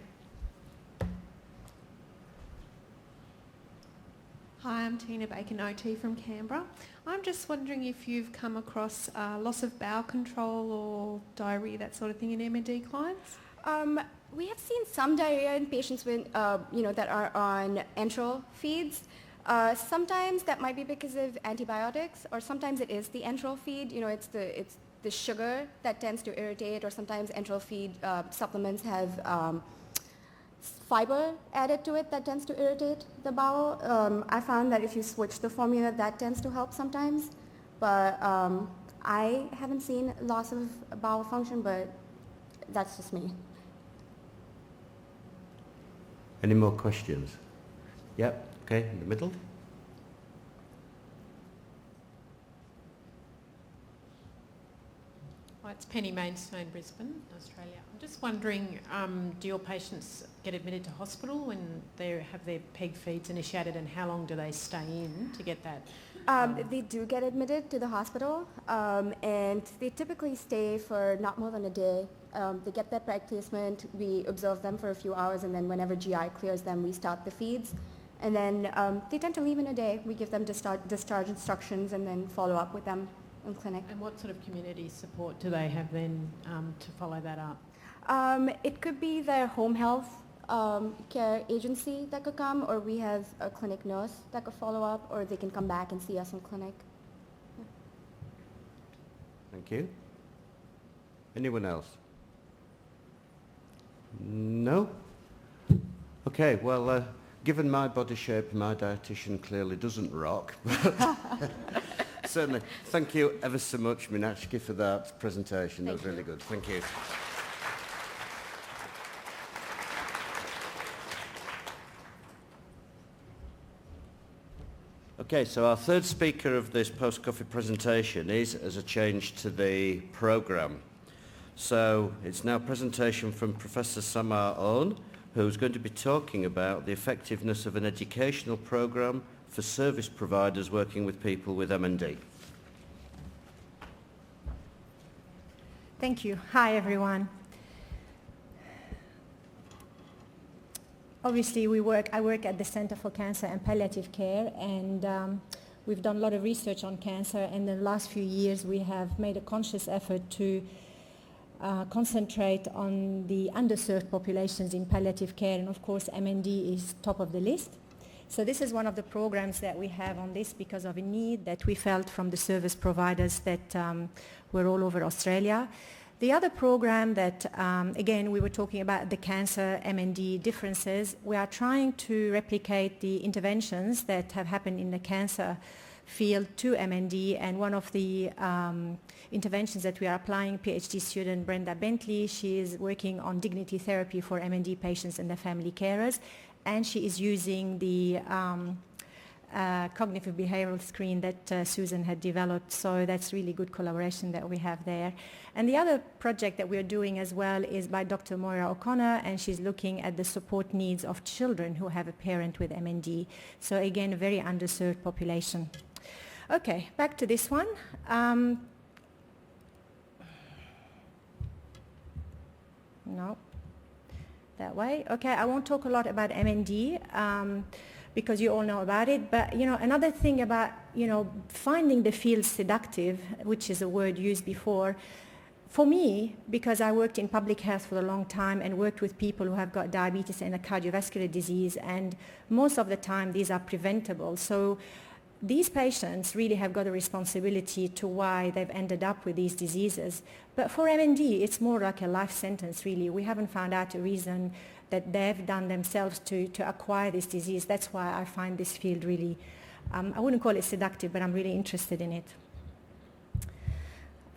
Hi, I'm Tina Bacon, OT from Canberra. I'm just wondering if you've come across loss of bowel control or diarrhoea, that sort of thing in MND clients? We have seen some diarrhea in patients with, that are on enteral feeds. Sometimes that might be because of antibiotics, or sometimes it is the enteral feed. It's the sugar that tends to irritate, or sometimes enteral feed supplements have fiber added to it that tends to irritate the bowel. I found that if you switch the formula, that tends to help sometimes. But I haven't seen loss of bowel function, but that's just me. Any more questions? Yep, okay, in the middle. Hi, it's Penny Mainstone, Brisbane, Australia. I'm just wondering, do your patients get admitted to hospital when they have their PEG feeds initiated, and how long do they stay in to get that? They do get admitted to the hospital, and they typically stay for not more than a day. They get their PEG placement, we observe them for a few hours, and then whenever GI clears them, we start the feeds. And then they tend to leave in a day. We give them discharge instructions and then follow up with them in clinic. And what sort of community support do they have then to follow that up? It could be their home health care agency that could come, or we have a clinic nurse that could follow up, or they can come back and see us in clinic. Yeah. Thank you. Anyone else? No? Okay, well, given my body shape, my dietitian clearly doesn't rock. Certainly. Thank you ever so much, Meenakshi, for that presentation. That was really good. Thank you. Okay, so our third speaker of this post-coffee presentation is as a change to the programme. So it's now a presentation from Professor Samar Aun, who's going to be talking about the effectiveness of an educational programme for service providers working with people with MND. Thank you. Hi, everyone. Obviously, I work at the Centre for Cancer and Palliative Care, and we've done a lot of research on cancer, and in the last few years we have made a conscious effort to concentrate on the underserved populations in palliative care, and of course MND is top of the list. So this is one of the programs that we have on this because of a need that we felt from the service providers that were all over Australia. The other program that, again, we were talking about the cancer MND differences, we are trying to replicate the interventions that have happened in the cancer field to MND, and one of the interventions that we are applying, PhD student Brenda Bentley, she is working on dignity therapy for MND patients and their family carers, and she is using the cognitive behavioral screen that Susan had developed, so that's really good collaboration that we have there. And the other project that we're doing as well is by Dr. Moira O'Connor, and she's looking at the support needs of children who have a parent with MND. So again, a very underserved population. Okay, back to this one. No, that way. Okay, I won't talk a lot about MND because you all know about it, but another thing about finding the field seductive, which is a word used before, for me, because I worked in public health for a long time and worked with people who have got diabetes and a cardiovascular disease, and most of the time these are preventable. So these patients really have got a responsibility to why they've ended up with these diseases. But for MND, it's more like a life sentence, really. We haven't found out a reason that they've done themselves to acquire this disease. That's why I find this field really, I wouldn't call it seductive, but I'm really interested in it.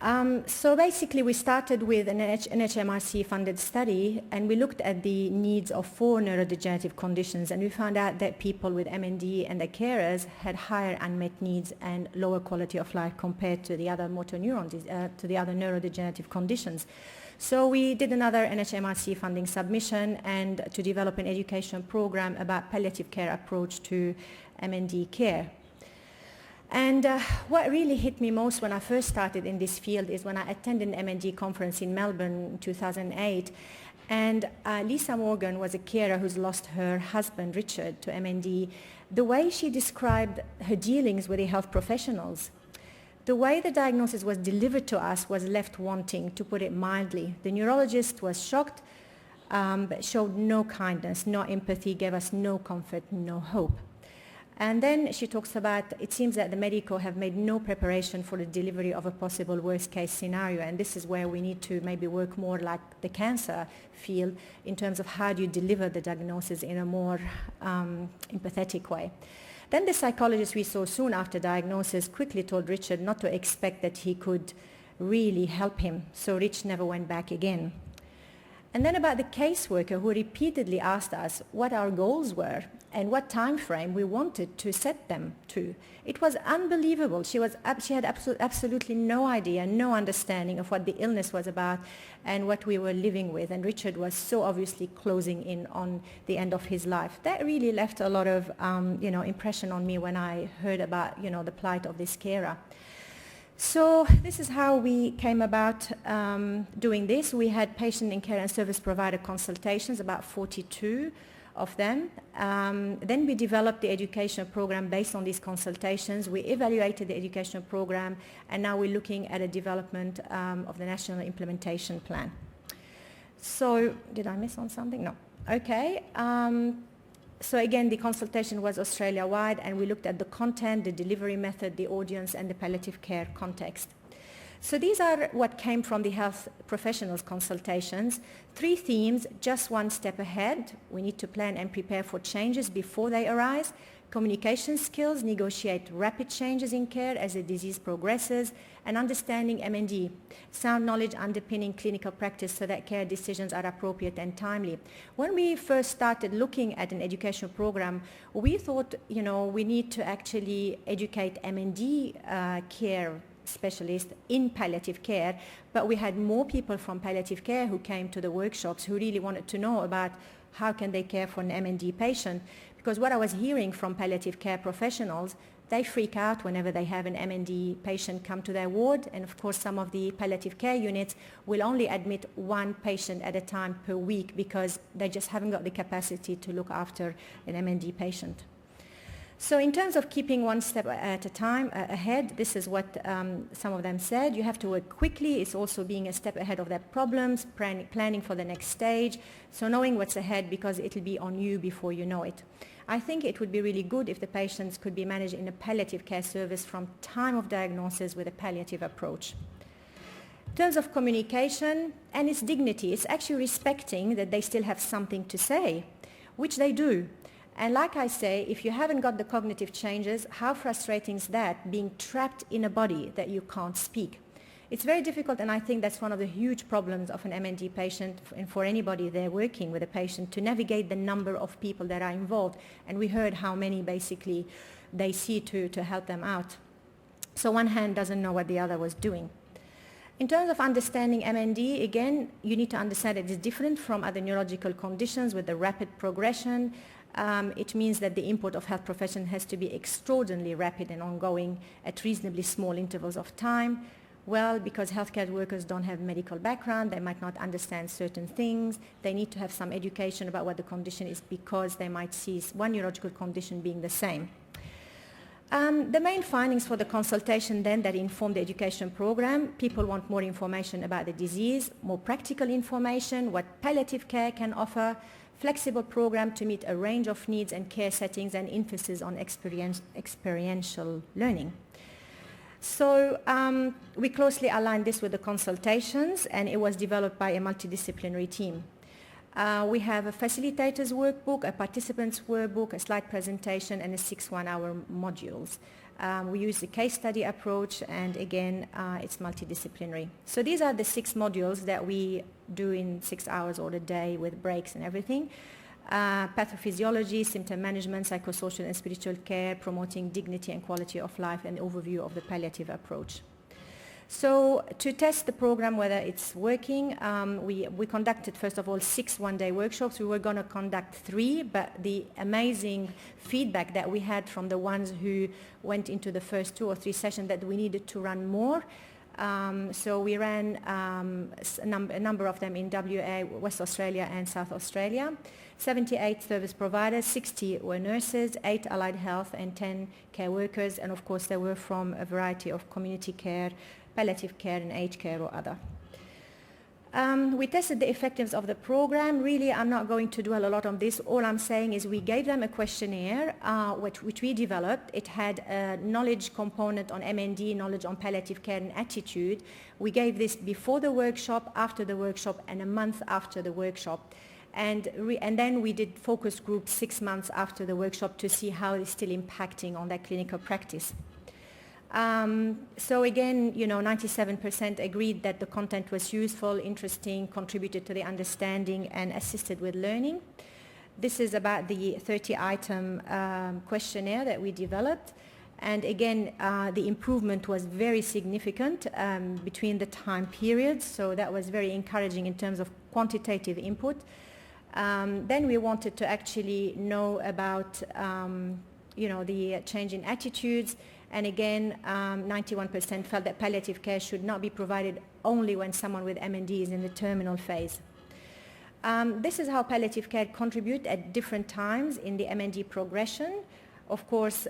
So basically we started with an NHMRC funded study, and we looked at the needs of 4 neurodegenerative conditions, and we found out that people with MND and their carers had higher unmet needs and lower quality of life compared to the other motor neurons, to the other neurodegenerative conditions. So we did another NHMRC funding submission and to develop an education program about palliative care approach to MND care. And what really hit me most when I first started in this field is when I attended an MND conference in Melbourne in 2008. And Lisa Morgan was a carer who's lost her husband, Richard, to MND. The way she described her dealings with the health professionals, the way the diagnosis was delivered to us was left wanting, to put it mildly. The neurologist was shocked, but showed no kindness, no empathy, gave us no comfort, no hope. And then she talks about, it seems that the medical have made no preparation for the delivery of a possible worst case scenario, and this is where we need to maybe work more like the cancer field in terms of how do you deliver the diagnosis in a more empathetic way. Then the psychologist we saw soon after diagnosis quickly told Richard not to expect that he could really help him, so Rich never went back again. And then about the caseworker who repeatedly asked us what our goals were and what time frame we wanted to set them to. It was unbelievable. She had absolutely no idea, no understanding of what the illness was about and what we were living with. And Richard was so obviously closing in on the end of his life. That really left a lot of impression on me when I heard about the plight of this carer. So this is how we came about doing this. We had patient and care and service provider consultations, about 42 of them. Then we developed the education program based on these consultations. We evaluated the education program, and now we're looking at a development of the national implementation plan. So did I miss on something? No. Okay. So again, the consultation was Australia-wide, and we looked at the content, the delivery method, the audience, and the palliative care context. So these are what came from the health professionals consultations. 3 themes, just one step ahead. We need to plan and prepare for changes before they arise. Communication skills, negotiate rapid changes in care as the disease progresses, and understanding MND, sound knowledge underpinning clinical practice so that care decisions are appropriate and timely. When we first started looking at an education program, we thought, we need to actually educate MND care specialists in palliative care, but we had more people from palliative care who came to the workshops who really wanted to know about how can they care for an MND patient. Because what I was hearing from palliative care professionals, they freak out whenever they have an MND patient come to their ward, and of course some of the palliative care units will only admit 1 patient at a time per week because they just haven't got the capacity to look after an MND patient. So in terms of keeping one step at a time ahead, this is what some of them said. You have to work quickly. It's also being a step ahead of their problems, planning for the next stage. So knowing what's ahead because it'll be on you before you know it. I think it would be really good if the patients could be managed in a palliative care service from time of diagnosis with a palliative approach. In terms of communication and its dignity, it's actually respecting that they still have something to say, which they do. And like I say, if you haven't got the cognitive changes, how frustrating is that, being trapped in a body that you can't speak? It's very difficult, and I think that's one of the huge problems of an MND patient and for anybody there working with a patient, to navigate the number of people that are involved. And we heard how many basically they see to help them out. So one hand doesn't know what the other was doing. In terms of understanding MND, again, you need to understand it is different from other neurological conditions with the rapid progression. It means that the input of health profession has to be extraordinarily rapid and ongoing at reasonably small intervals of time. Well, because healthcare workers don't have medical background, they might not understand certain things. They need to have some education about what the condition is because they might see one neurological condition being the same. The main findings for the consultation then that informed the education program, people want more information about the disease, more practical information, what palliative care can offer, flexible program to meet a range of needs and care settings, and emphasis on experiential learning. So we closely aligned this with the consultations, and it was developed by a multidisciplinary team. We have a facilitator's workbook, a participant's workbook, a slide presentation, and 6 one-hour modules. We use the case study approach, and again, it's multidisciplinary. So these are the 6 modules that we do in 6 hours or a day with breaks and everything. Pathophysiology, symptom management, psychosocial and spiritual care, promoting dignity and quality of life, and overview of the palliative approach. So to test the program, whether it's working, we conducted, first of all, 6 one-day workshops. We were going to conduct 3, but the amazing feedback that we had from the ones who went into the first 2 or 3 sessions that we needed to run more. So we ran a number of them in WA, West Australia and South Australia. 78 service providers, 60 were nurses, 8 allied health and 10 care workers, and of course they were from a variety of community care, palliative care and aged care or other. We tested the effectiveness of the program. Really, I'm not going to dwell a lot on this. All I'm saying is we gave them a questionnaire which we developed. It had a knowledge component on MND, knowledge on palliative care and attitude. We gave this before the workshop, after the workshop, and a month after the workshop. And then we did focus groups 6 months after the workshop to see how it's still impacting on their clinical practice. So again, 97% agreed that the content was useful, interesting, contributed to the understanding and assisted with learning. This is about the 30-item questionnaire that we developed. And again, the improvement was very significant between the time periods, so that was very encouraging in terms of quantitative input. Then we wanted to actually know about, the change in attitudes. And again, 91% felt that palliative care should not be provided only when someone with MND is in the terminal phase. This is how palliative care contribute at different times in the MND progression. Of course,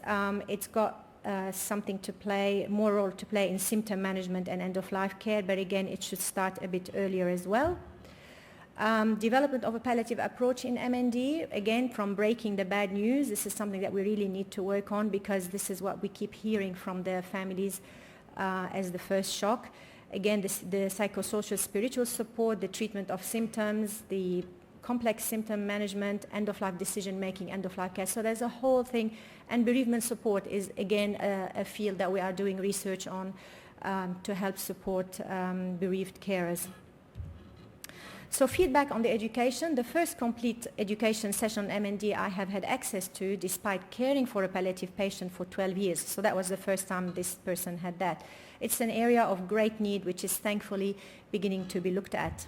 it's got something to play, more role to play in symptom management and end-of-life care, but again, it should start a bit earlier as well. Development of a palliative approach in MND, again, from breaking the bad news. This is something that we really need to work on because this is what we keep hearing from the families as the first shock. Again, the psychosocial spiritual support, the treatment of symptoms, the complex symptom management, end-of-life decision-making, end-of-life care. So there's a whole thing. And bereavement support is, again, a field that we are doing research on to help support bereaved carers. So feedback on the education. The first complete education session on MND I have had access to despite caring for a palliative patient for 12 years. So that was the first time this person had that. It's an area of great need which is thankfully beginning to be looked at.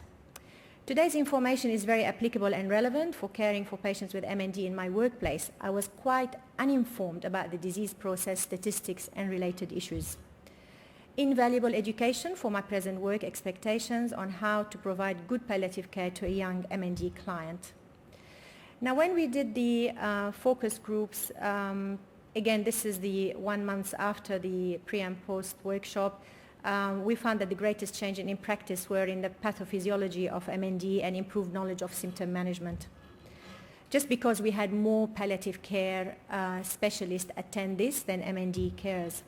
Today's information is very applicable and relevant for caring for patients with MND in my workplace. I was quite uninformed about the disease process, statistics and related issues. Invaluable education for my present work expectations on how to provide good palliative care to a young MND client. Now when we did the focus groups, again this is the 1 month after the pre and post workshop, we found that the greatest change in practice were in the pathophysiology of MND and improved knowledge of symptom management. Just because we had more palliative care specialists attend this than MND carers.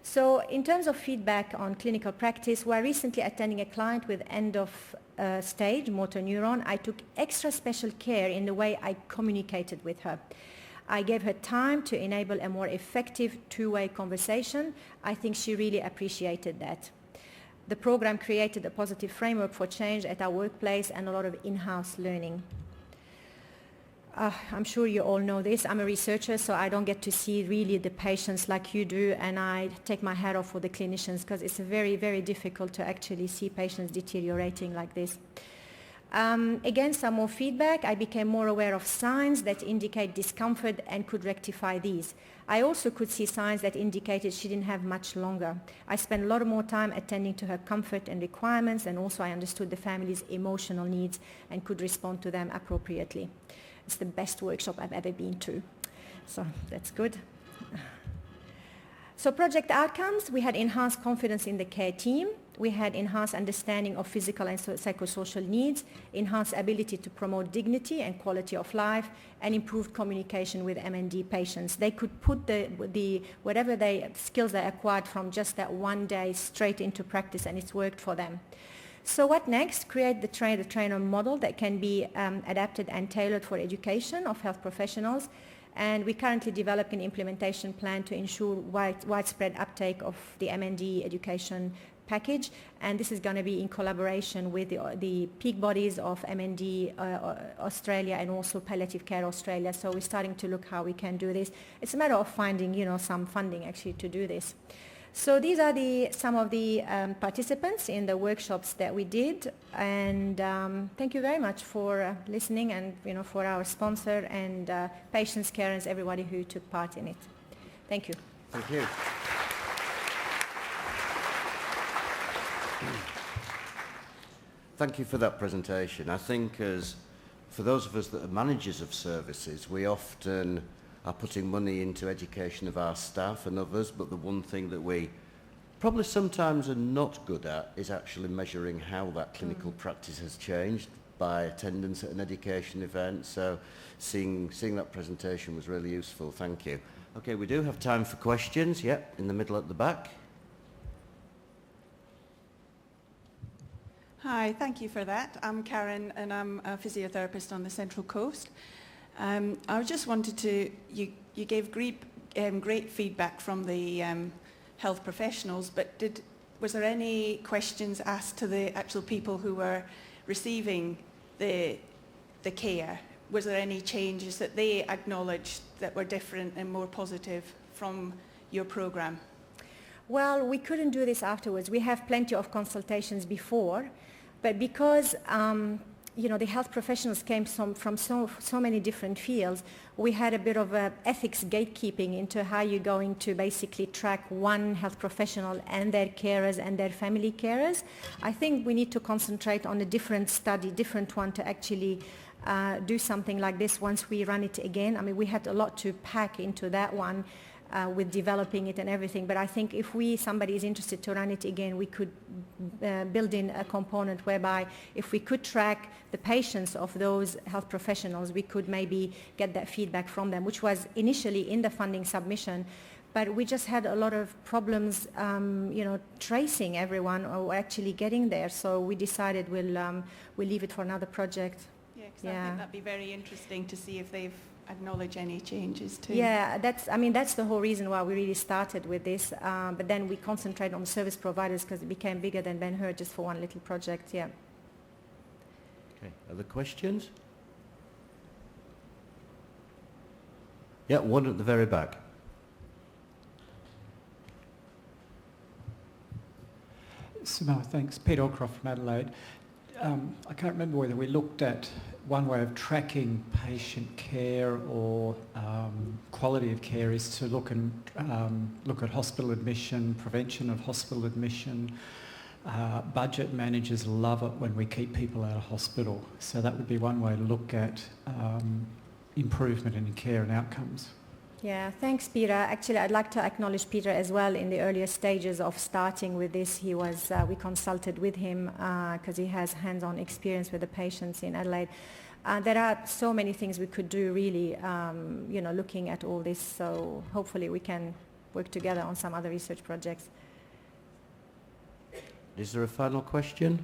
So in terms of feedback on clinical practice, while recently attending a client with end of stage motor neuron, I took extra special care in the way I communicated with her. I gave her time to enable a more effective two-way conversation. I think she really appreciated that. The program created a positive framework for change at our workplace and a lot of in-house learning. I'm sure you all know this. I'm a researcher, so I don't get to see really the patients like you do, and I take my hat off for the clinicians because it's very, very difficult to actually see patients deteriorating like this. Again, some more feedback. I became more aware of signs that indicate discomfort and could rectify these. I also could see signs that indicated she didn't have much longer. I spent a lot more time attending to her comfort and requirements, and also I understood the family's emotional needs and could respond to them appropriately. It's the best workshop I've ever been to. So that's good. So project outcomes, we had enhanced confidence in the care team. We had enhanced understanding of physical and psychosocial needs, enhanced ability to promote dignity and quality of life, and improved communication with MND patients. They could put whatever skills they acquired from just that one day straight into practice, and it's worked for them. So what next? Create the trainer model that can be adapted and tailored for education of health professionals. And we currently develop an implementation plan to ensure widespread uptake of the MND education package, and this is going to be in collaboration with the peak bodies of MND Australia and also Palliative Care Australia. So we're starting to look how we can do this. It's a matter of finding, some funding actually to do this. So these are some of the participants in the workshops that we did, and thank you very much for listening, and for our sponsor and patients, carers, everybody who took part in it. Thank you. Thank you. Thank you for that presentation. I think for those of us that are managers of services, we often are putting money into education of our staff and others, but the one thing that we probably sometimes are not good at is actually measuring how that clinical practice has changed by attendance at an education event. So seeing that presentation was really useful. Thank you. Okay, we do have time for questions. Yep, in the middle at the back. Hi, thank you for that. I'm Karen and I'm a physiotherapist on the Central Coast. I just wanted to, you gave great feedback from the health professionals, but was there any questions asked to the actual people who were receiving the care? Was there any changes that they acknowledged that were different and more positive from your programme? Well, we couldn't do this afterwards. We have plenty of consultations before, but because the health professionals came from so many different fields, we had a bit of a ethics gatekeeping into how you're going to basically track one health professional and their carers and their family carers. I think we need to concentrate on a different study, different one to actually do something like this once we run it again. I mean, we had a lot to pack into that one with developing it and everything, but I think if somebody is interested to run it again, we could build in a component whereby if we could track the patients of those health professionals, we could maybe get that feedback from them, which was initially in the funding submission, but we just had a lot of problems, tracing everyone or actually getting there, so we decided we'll leave it for another project. Yeah, because I think that'd be very interesting to see if they've acknowledge any changes too. Yeah, that's the whole reason why we really started with this, but then we concentrated on service providers because it became bigger than Ben-Hur just for one little project. Yeah. Okay, other questions? Yeah, one at the very back. Simone, thanks. Peter Allcroft from Adelaide. I can't remember whether we looked at one way of tracking patient care or quality of care is to look at hospital admission, prevention of hospital admission. Budget managers love it when we keep people out of hospital, so that would be one way to look at improvement in care and outcomes. Yeah, thanks, Peter. Actually, I'd like to acknowledge Peter as well. In the earlier stages of starting with this, we consulted with him because he has hands-on experience with the patients in Adelaide. There are so many things we could do really, looking at all this, so hopefully we can work together on some other research projects. Is there a final question?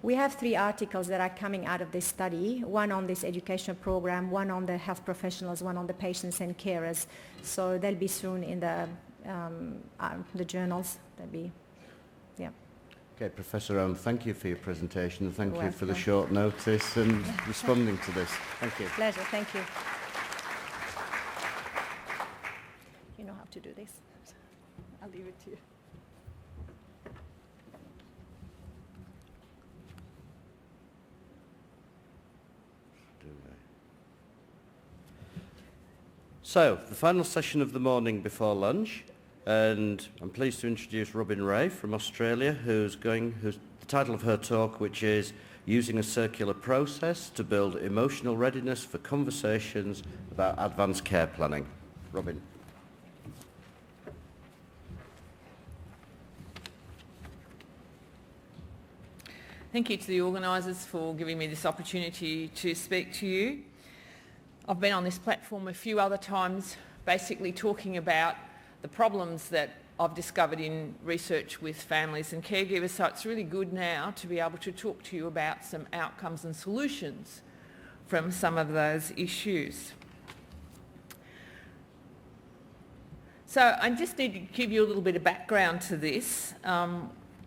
We have 3 articles that are coming out of this study, one on this education program, one on the health professionals, one on the patients and carers. So they'll be soon in the journals. Okay, Professor Ohm, thank you for your presentation and thank you for the short notice and responding to this. Thank you. Pleasure, thank you. You know how to do this. I'll leave it to you. So, the final session of the morning before lunch, and I'm pleased to introduce Robin Ray from Australia, who's the title of her talk, which is Using a Circular Process to Build Emotional Readiness for Conversations about Advanced Care Planning. Robin. Thank you to the organisers for giving me this opportunity to speak to you. I've been on this platform a few other times basically talking about the problems that I've discovered in research with families and caregivers, so it's really good now to be able to talk to you about some outcomes and solutions from some of those issues. So I just need to give you a little bit of background to this.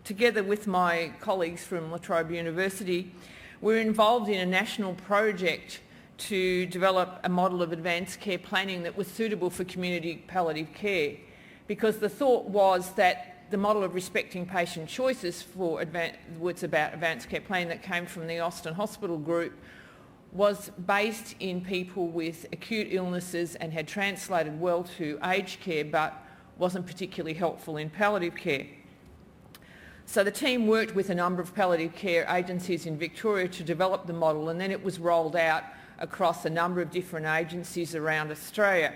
Together with my colleagues from La Trobe University, we're involved in a national project to develop a model of advanced care planning that was suitable for community palliative care, because the thought was that the model of respecting patient choices for what's about advanced care planning that came from the Austin Hospital Group was based in people with acute illnesses and had translated well to aged care, but wasn't particularly helpful in palliative care. So the team worked with a number of palliative care agencies in Victoria to develop the model, and then it was rolled out across a number of different agencies around Australia.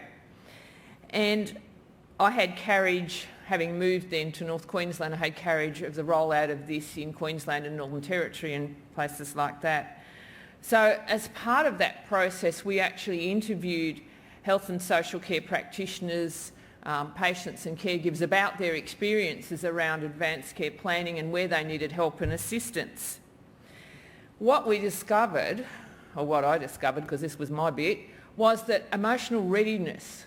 And I had carriage, having moved then to North Queensland, I had carriage of the rollout of this in Queensland and Northern Territory and places like that. So as part of that process, we actually interviewed health and social care practitioners, patients and caregivers about their experiences around advanced care planning and where they needed help and assistance. What we discovered, or what I discovered because this was my bit, was that emotional readiness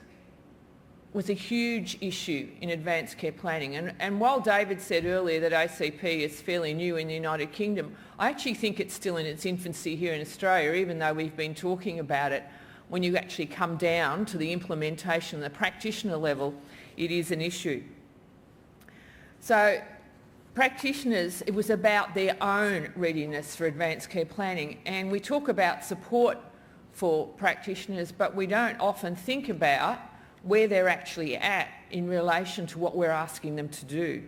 was a huge issue in advanced care planning. And while David said earlier that ACP is fairly new in the United Kingdom, I actually think it's still in its infancy here in Australia, even though we've been talking about it. When you actually come down to the implementation, the practitioner level, it is an issue. So practitioners, it was about their own readiness for advanced care planning. And we talk about support for practitioners, but we don't often think about where they're actually at in relation to what we're asking them to do.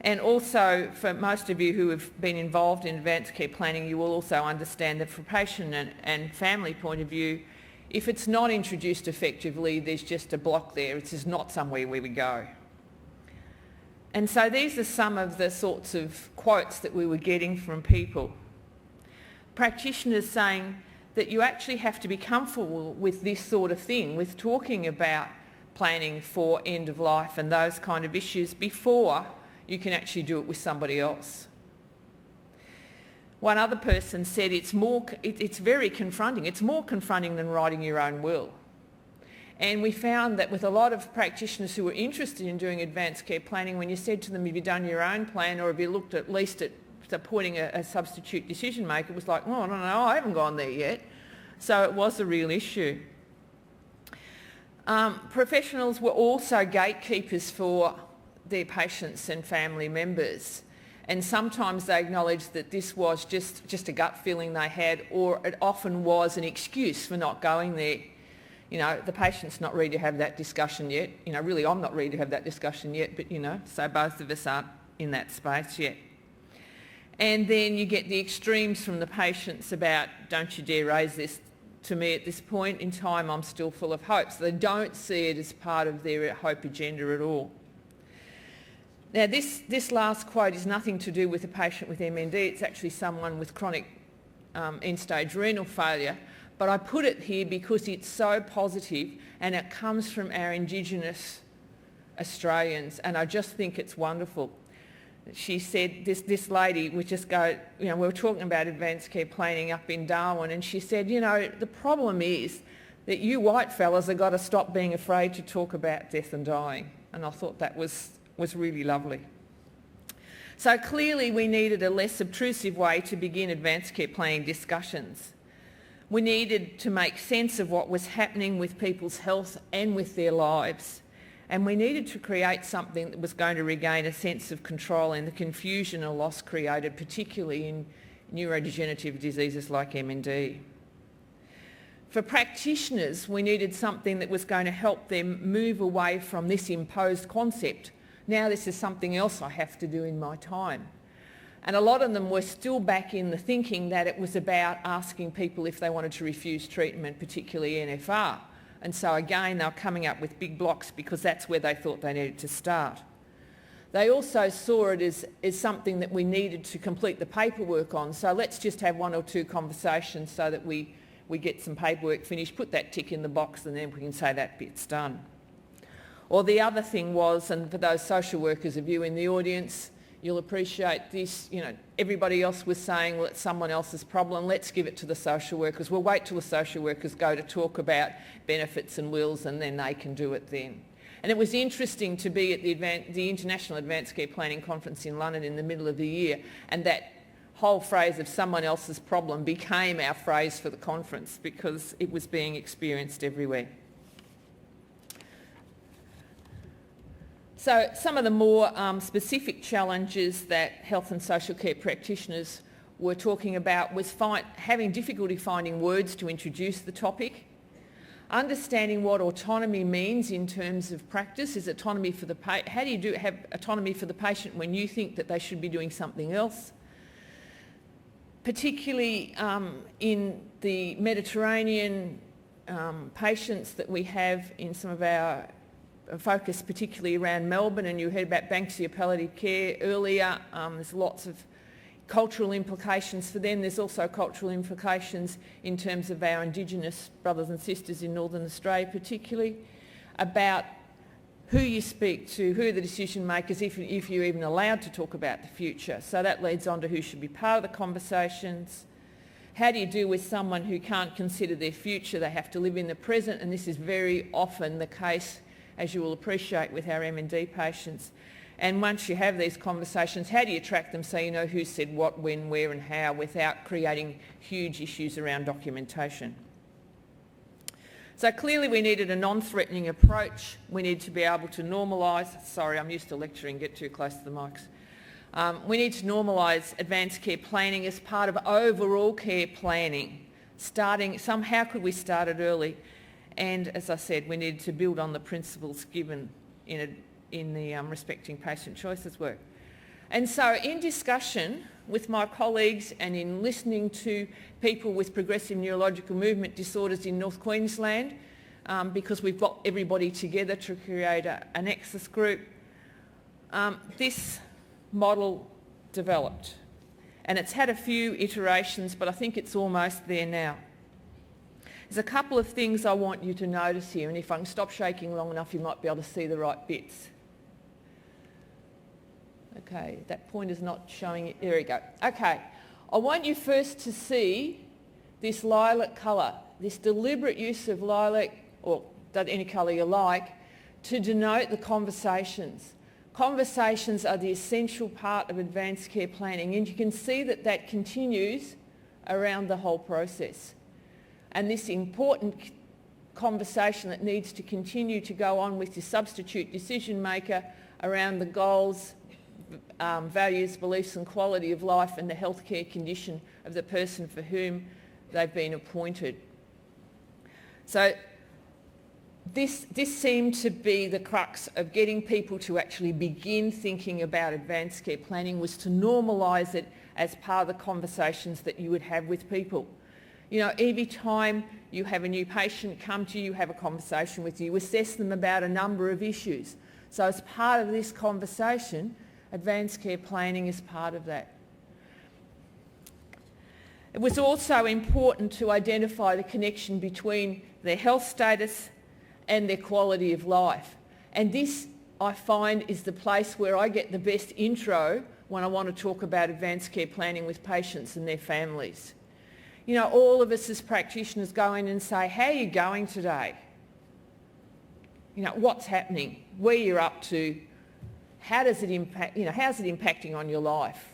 And also, for most of you who have been involved in advanced care planning, you will also understand that from patient and family point of view, if it's not introduced effectively, there's just a block there. It's just not somewhere where we go. And so these are some of the sorts of quotes that we were getting from people. Practitioners saying that you actually have to be comfortable with this sort of thing, with talking about planning for end of life and those kind of issues before you can actually do it with somebody else. One other person said it's very confronting. It's more confronting than writing your own will. And we found that with a lot of practitioners who were interested in doing advanced care planning, when you said to them, have you done your own plan, or have you looked at least at appointing a substitute decision maker, it was like, oh, no, I haven't gone there yet. So it was a real issue. Professionals were also gatekeepers for their patients and family members, and sometimes they acknowledged that this was just a gut feeling they had, or it often was an excuse for not going there. You know, the patient's not ready to have that discussion yet. You know, really I'm not ready to have that discussion yet, but you know, so both of us aren't in that space yet. And then you get the extremes from the patients about, don't you dare raise this to me at this point in time, I'm still full of hope. So they don't see it as part of their hope agenda at all. Now this last quote is nothing to do with a patient with MND, it's actually someone with chronic end-stage renal failure, but I put it here because it's so positive and it comes from our Indigenous Australians, and I just think it's wonderful. She said, this lady would just go, you know, we were talking about advanced care planning up in Darwin, and she said, you know, the problem is that you white fellas have got to stop being afraid to talk about death and dying. And I thought that was really lovely. So clearly we needed a less obtrusive way to begin advanced care planning discussions. We needed to make sense of what was happening with people's health and with their lives. And we needed to create something that was going to regain a sense of control in the confusion and loss created, particularly in neurodegenerative diseases like MND. For practitioners, we needed something that was going to help them move away from this imposed concept. Now this is something else I have to do in my time. And a lot of them were still back in the thinking that it was about asking people if they wanted to refuse treatment, particularly NFR. And so again, they were coming up with big blocks because that's where they thought they needed to start. They also saw it as something that we needed to complete the paperwork on. So let's just have one or two conversations so that we get some paperwork finished, put that tick in the box, and then we can say that bit's done. Or the other thing was, and for those social workers of you in the audience, you'll appreciate this, you know, everybody else was saying, well, it's someone else's problem, let's give it to the social workers. We'll wait till the social workers go to talk about benefits and wills and then they can do it then. And it was interesting to be at the International Advanced Care Planning Conference in London in the middle of the year, and that whole phrase of someone else's problem became our phrase for the conference because it was being experienced everywhere. So some of the more specific challenges that health and social care practitioners were talking about was having difficulty finding words to introduce the topic, understanding what autonomy means in terms of practice. Is autonomy for the how do you have autonomy for the patient when you think that they should be doing something else? Particularly in the Mediterranean patients that we have in some of our focus, particularly around Melbourne, and you heard about Banksia palliative care earlier. There's lots of cultural implications for them. There's also cultural implications in terms of our Indigenous brothers and sisters in Northern Australia particularly, about who you speak to, who are the decision makers, if you're even allowed to talk about the future. So that leads on to who should be part of the conversations. How do you deal with someone who can't consider their future? They have to live in the present, and this is very often the case, as you will appreciate, with our MND patients. And once you have these conversations, how do you track them so you know who said what, when, where and how without creating huge issues around documentation? So clearly we needed a non-threatening approach. We need to be able to normalise, sorry, I'm used to lecturing, get too close to the mics. We need to normalise advanced care planning as part of overall care planning. How could we start it early? And as I said, we needed to build on the principles given in the Respecting Patient Choices work. And so in discussion with my colleagues and in listening to people with progressive neurological movement disorders in North Queensland, because we've got everybody together to create a nexus group, this model developed. And it's had a few iterations, but I think it's almost there now. There's a couple of things I want you to notice here, and if I can stop shaking long enough, you might be able to see the right bits. Okay, that pointer's not showing it. There we go. Okay, I want you first to see this lilac colour, this deliberate use of lilac, or any colour you like, to denote the conversations. Conversations are the essential part of advanced care planning, and you can see that that continues around the whole process. And this important conversation that needs to continue to go on with your substitute decision maker around the goals, values, beliefs and quality of life and the healthcare condition of the person for whom they've been appointed. So this seemed to be the crux of getting people to actually begin thinking about advanced care planning, was to normalise it as part of the conversations that you would have with people. You know, every time you have a new patient come to you, have a conversation with you, assess them about a number of issues. So as part of this conversation, advanced care planning is part of that. It was also important to identify the connection between their health status and their quality of life. And this, I find, is the place where I get the best intro when I want to talk about advanced care planning with patients and their families. You know, all of us as practitioners go in and say, how are you going today? You know, what's happening? Where you're up to? How does it impact, how's it impacting on your life?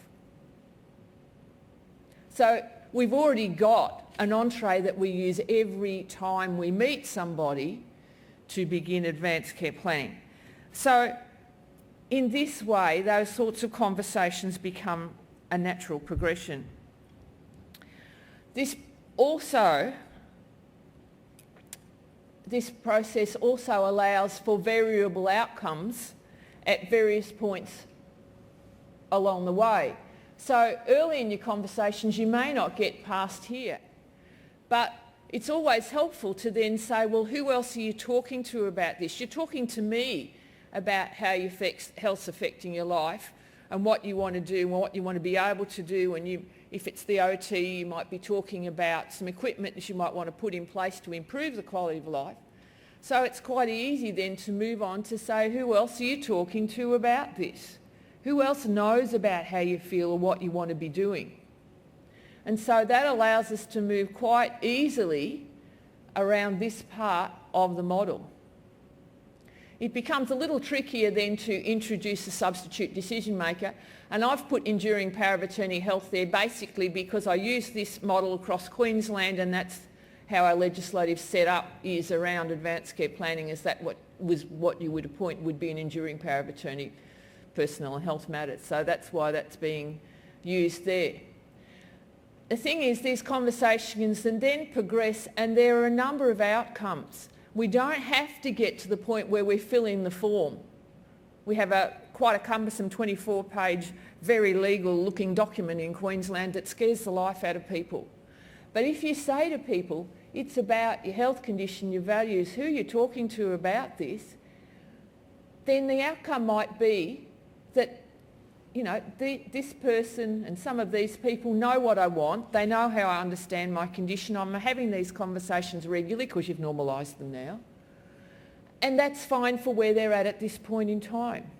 So we've already got an entree that we use every time we meet somebody to begin advanced care planning. So in this way, those sorts of conversations become a natural progression. This process also allows for variable outcomes at various points along the way. So early in your conversations, you may not get past here, but it's always helpful to then say, well, who else are you talking to about this? You're talking to me about how your health's affecting your life and what you want to do and what you want to be able to do. And if it's the OT, you might be talking about some equipment that you might want to put in place to improve the quality of life. So it's quite easy then to move on to say, who else are you talking to about this? Who else knows about how you feel or what you want to be doing? And so that allows us to move quite easily around this part of the model. It becomes a little trickier then to introduce a substitute decision maker, and I've put enduring power of attorney health there basically because I use this model across Queensland, and that's how our legislative setup is around advanced care planning, is that what you would appoint would be an enduring power of attorney, personal and health matters. So that's why that's being used there. The thing is, these conversations and then progress, and there are a number of outcomes. We don't have to get to the point where we fill in the form. We have quite a cumbersome 24-page, very legal-looking document in Queensland that scares the life out of people. But if you say to people, it's about your health condition, your values, who you're talking to about this, then the outcome might be that, you know, this person and some of these people know what I want. They know how I understand my condition. I'm having these conversations regularly because you've normalised them now. And that's fine for where they're at this point in time.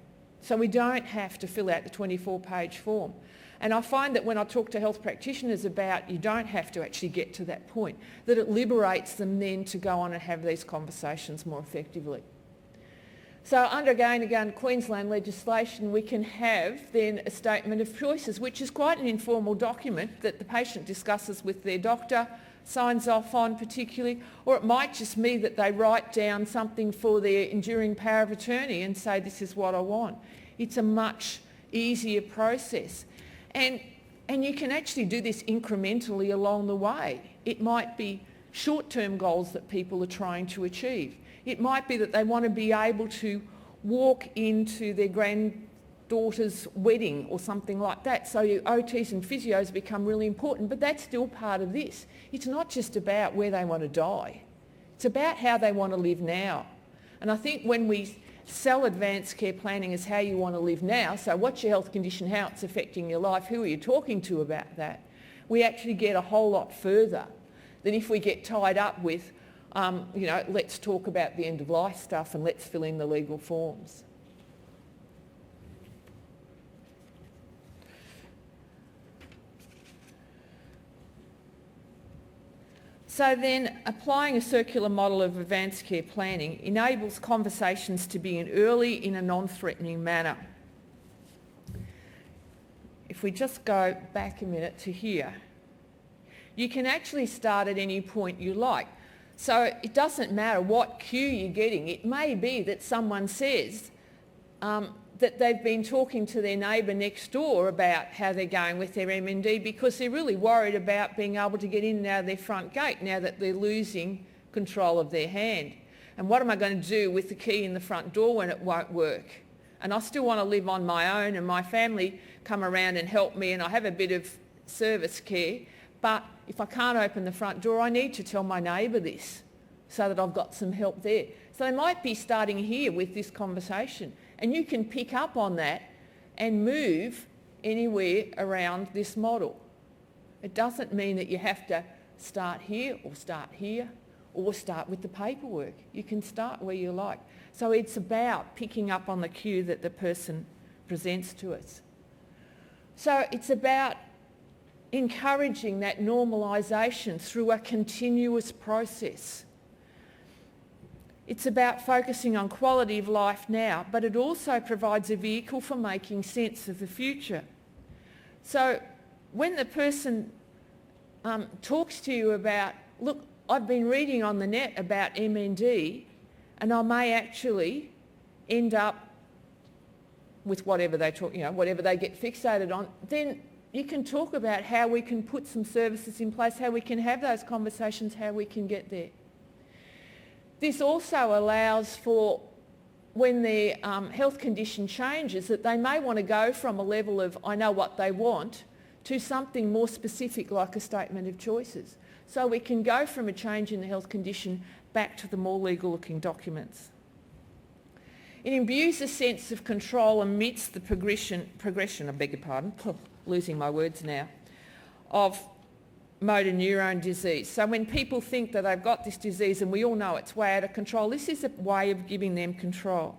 So we don't have to fill out the 24-page form. And I find that when I talk to health practitioners about you don't have to actually get to that point, that it liberates them then to go on and have these conversations more effectively. So under again Queensland legislation, we can have then a statement of choices, which is quite an informal document that the patient discusses with their doctor, signs off on particularly, or it might just be that they write down something for their enduring power of attorney and say, this is what I want. It's a much easier process. And you can actually do this incrementally along the way. It might be short-term goals that people are trying to achieve. It might be that they want to be able to walk into their granddaughter's wedding or something like that. So your OTs and physios become really important, but that's still part of this. It's not just about where they want to die. It's about how they want to live now. And I think when we sell advanced care planning as how you want to live now, so what's your health condition, how it's affecting your life, who are you talking to about that, we actually get a whole lot further than if we get tied up with, you know, let's talk about the end of life stuff and let's fill in the legal forms. So then applying a circular model of advanced care planning enables conversations to begin early in a non-threatening manner. If we just go back a minute to here, you can actually start at any point you like. So it doesn't matter what cue you're getting. It may be that someone says that they've been talking to their neighbour next door about how they're going with their MND because they're really worried about being able to get in and out of their front gate now that they're losing control of their hand. And what am I going to do with the key in the front door when it won't work? And I still want to live on my own and my family come around and help me and I have a bit of service care. But if I can't open the front door, I need to tell my neighbour this so that I've got some help there. So they might be starting here with this conversation. And you can pick up on that and move anywhere around this model. It doesn't mean that you have to start here or start with the paperwork. You can start where you like. So it's about picking up on the cue that the person presents to us. So it's about encouraging that normalisation through a continuous process. It's about focusing on quality of life now, but it also provides a vehicle for making sense of the future. So when the person talks to you about, look, I've been reading on the net about MND and I may actually end up with whatever they talk, whatever they get fixated on, then you can talk about how we can put some services in place, how we can have those conversations, how we can get there. This also allows for when their health condition changes that they may want to go from a level of I know what they want to something more specific like a statement of choices. So we can go from a change in the health condition back to the more legal looking documents. It imbues a sense of control amidst the progression, losing my words now, of motor neurone disease. So when people think that they've got this disease and we all know it's way out of control, this is a way of giving them control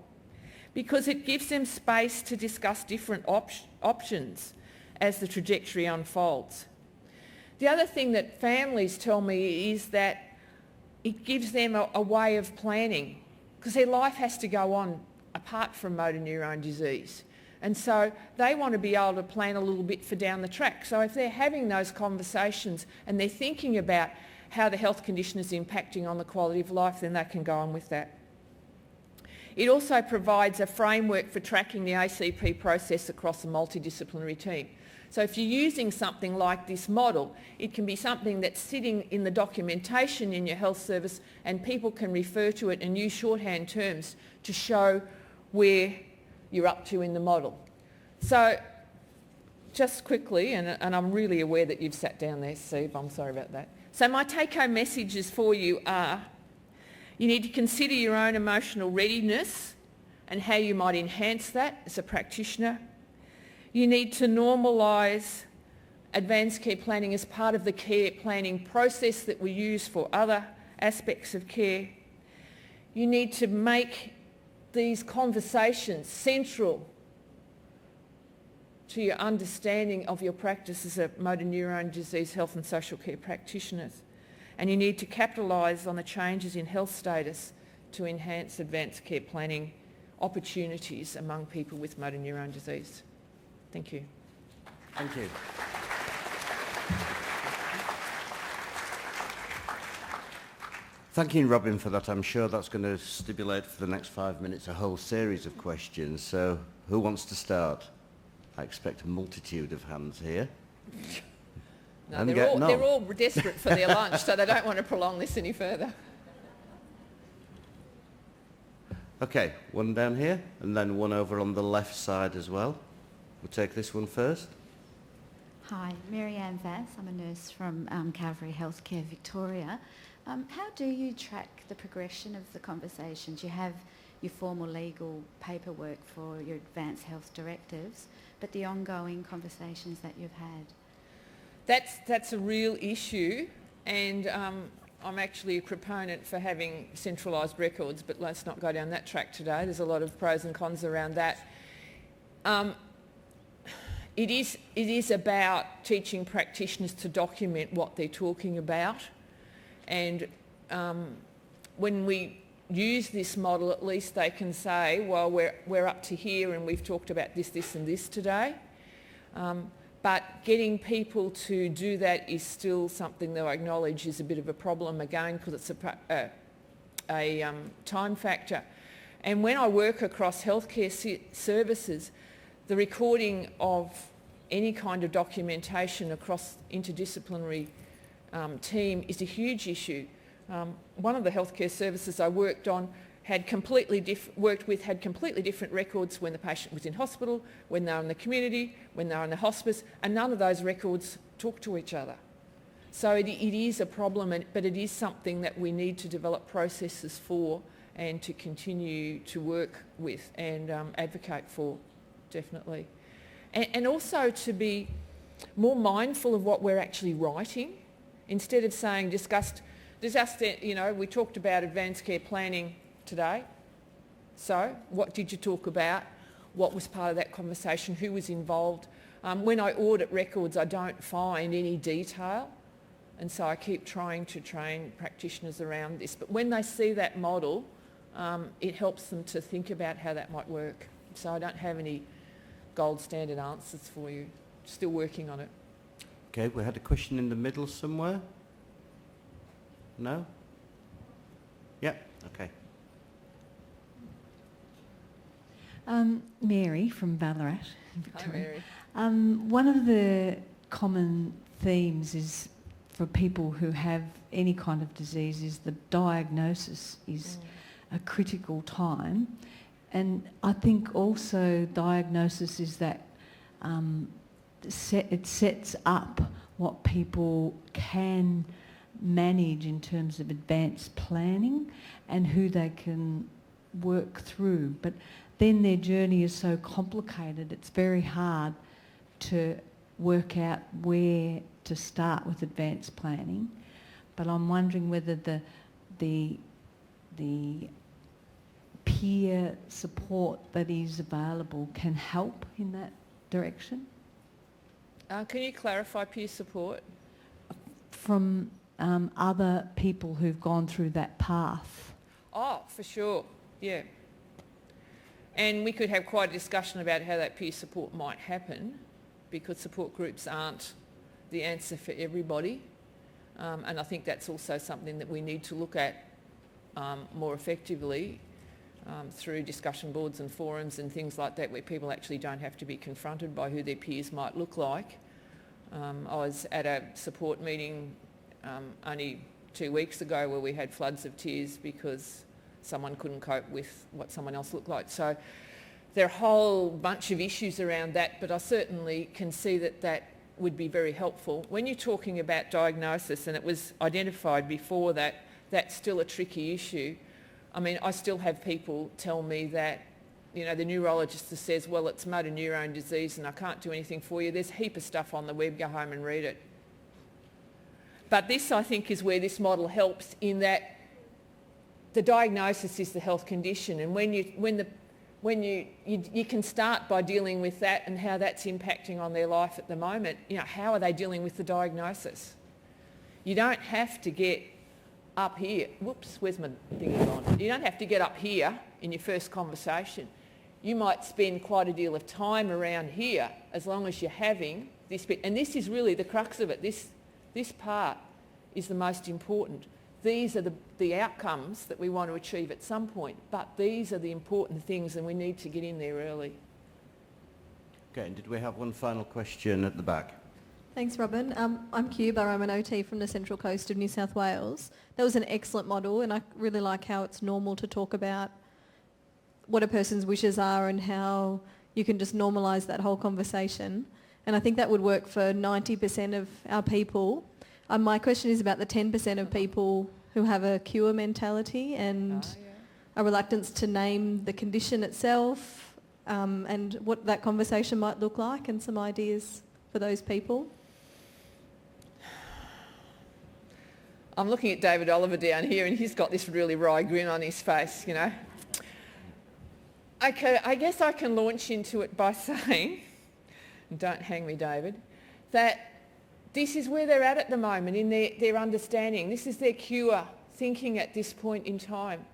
because it gives them space to discuss different options as the trajectory unfolds. The other thing that families tell me is that it gives them a way of planning because their life has to go on apart from motor neurone disease. And so they want to be able to plan a little bit for down the track. So if they're having those conversations and they're thinking about how the health condition is impacting on the quality of life, then they can go on with that. It also provides a framework for tracking the ACP process across a multidisciplinary team. So if you're using something like this model, it can be something that's sitting in the documentation in your health service and people can refer to it and use shorthand terms to show where you're up to in the model. So just quickly, and I'm really aware that you've sat down there, Steve, I'm sorry about that. So my take-home messages for you are, you need to consider your own emotional readiness and how you might enhance that as a practitioner. You need to normalise advanced care planning as part of the care planning process that we use for other aspects of care. You need to make these conversations central to your understanding of your practice as a motor neurone disease health and social care practitioners. And you need to capitalise on the changes in health status to enhance advanced care planning opportunities among people with motor neurone disease. Thank you. Thank you. Thank you, Robin, for that. I'm sure that's going to stimulate for the next 5 minutes a whole series of questions. So who wants to start? I expect a multitude of hands here. No, they're all desperate for their lunch, so they don't want to prolong this any further. Okay, one down here, and then one over on the left side as well. We'll take this one first. Hi, Mary Ann Vass. I'm a nurse from Calvary Healthcare Victoria. How do you track the progression of the conversations? You have your formal legal paperwork for your advanced health directives, but the ongoing conversations that you've had? That's a real issue, and I'm actually a proponent for having centralised records, but let's not go down that track today. There's a lot of pros and cons around that. It is about teaching practitioners to document what they're talking about, and when we use this model, at least they can say, well, we're up to here and we've talked about this, this and this today. But getting people to do that is still something that I acknowledge is a bit of a problem, again, because it's a time factor. And when I work across healthcare services, the recording of any kind of documentation across interdisciplinary team is a huge issue. One of the healthcare services I worked on had completely different records when the patient was in hospital, when they were in the community, when they were in the hospice, and none of those records talk to each other. So it is a problem, but it is something that we need to develop processes for and to continue to work with and advocate for, definitely. And also to be more mindful of what we're actually writing, instead of saying discussed, we talked about advanced care planning today. So what did you talk about? What was part of that conversation? Who was involved? When I audit records, I don't find any detail. And so I keep trying to train practitioners around this. But when they see that model, it helps them to think about how that might work. So I don't have any gold standard answers for you. Still working on it. Okay, we had a question in the middle somewhere. No? Yeah, okay. Mary from Ballarat, Victoria. Hi, Mary. One of the common themes is for people who have any kind of disease is the diagnosis is a critical time. And I think also diagnosis is that it sets up what people can manage in terms of advanced planning and who they can work through. But then their journey is so complicated, it's very hard to work out where to start with advanced planning. But I'm wondering whether the peer support that is available can help in that direction. Can you clarify peer support? From other people who've gone through that path. Oh, for sure. Yeah. And we could have quite a discussion about how that peer support might happen, because support groups aren't the answer for everybody. And I think that's also something that we need to look at more effectively through discussion boards and forums and things like that, where people actually don't have to be confronted by who their peers might look like. I was at a support meeting only 2 weeks ago where we had floods of tears because someone couldn't cope with what someone else looked like. So there are a whole bunch of issues around that, but I certainly can see that that would be very helpful. When you're talking about diagnosis, and it was identified before that, that's still a tricky issue. I mean, I still have people tell me that, you know, the neurologist says, well, it's motor neurone disease and I can't do anything for you. There's a heap of stuff on the web, go home and read it. But this, I think, is where this model helps, in that the diagnosis is the health condition, and when you can start by dealing with that and how that's impacting on their life at the moment. You know, how are they dealing with the diagnosis? You don't have to get up here. Whoops, where's my thingy gone? You don't have to get up here in your first conversation. You might spend quite a deal of time around here, as long as you're having this bit. And this is really the crux of it. This part is the most important. These are the outcomes that we want to achieve at some point, but these are the important things, and we need to get in there early. Okay, and did we have one final question at the back? Thanks, Robin. I'm Cuba. I'm an OT from the Central Coast of New South Wales. That was an excellent model, and I really like how it's normal to talk about what a person's wishes are and how you can just normalise that whole conversation. And I think that would work for 90% of our people. My question is about the 10% of people who have a cure mentality and a reluctance to name the condition itself, and what that conversation might look like, and some ideas for those people. I'm looking at David Oliver down here, and he's got this really wry grin on his face, you know. Okay, I guess I can launch into it by saying, don't hang me, David, that this is where they're at the moment in their understanding. This is their cure thinking at this point in time.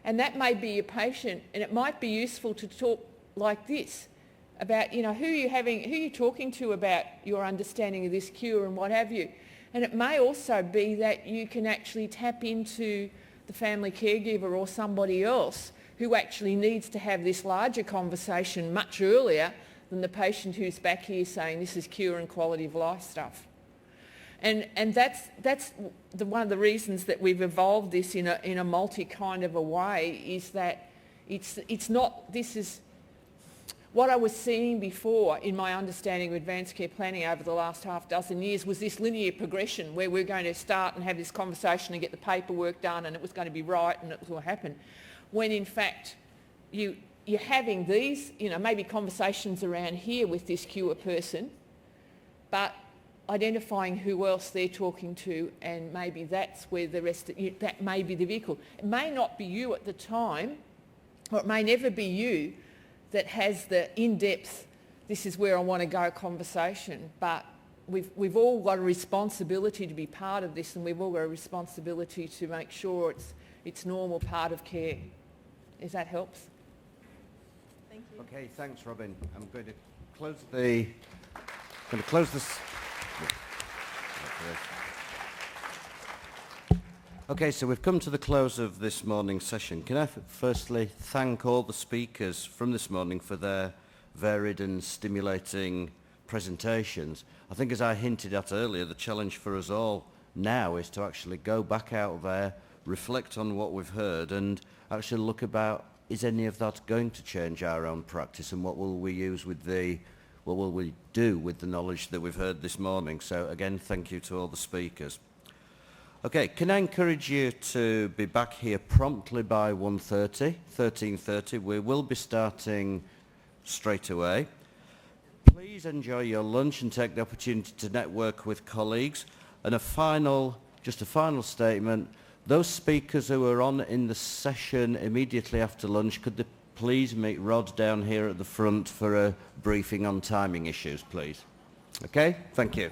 And that may be your patient, and it might be useful to talk like this about, you know, who you're talking to about your understanding of this cure and what have you. And it may also be that you can actually tap into the family caregiver or somebody else who actually needs to have this larger conversation much earlier than the patient who's back here saying this is cure and quality of life stuff. And that's one of the reasons that we've evolved this in a multi kind of a way, is that it's not, this is what I was seeing before in my understanding of advanced care planning over the last half dozen years was this linear progression where we're going to start and have this conversation and get the paperwork done, and it was going to be right and it was going to happen. When in fact you're having these, you know, maybe conversations around here with this cure person, but identifying who else they're talking to, and maybe that's where the rest of you, that may be the vehicle. It may not be you at the time, or it may never be you that has the in-depth, this is where I want to go conversation, but we've all got a responsibility to be part of this, and we've all got a responsibility to make sure it's normal part of care. If that helps. Thank you. Okay, thanks, Robin. I'm going to close this. Okay, so we've come to the close of this morning's session. Can I firstly thank all the speakers from this morning for their varied and stimulating presentations. I think, as I hinted at earlier, the challenge for us all now is to actually go back out there, reflect on what we've heard, and actually look about, is any of that going to change our own practice, and what will we use with what will we do with the knowledge that we've heard this morning? So again, thank you to all the speakers. Okay, can I encourage you to be back here promptly by 13:30. We will be starting straight away. Please enjoy your lunch and take the opportunity to network with colleagues. And just a final statement, those speakers who are on in the session immediately after lunch, could they please meet Rod down here at the front for a briefing on timing issues, please? Okay, thank you.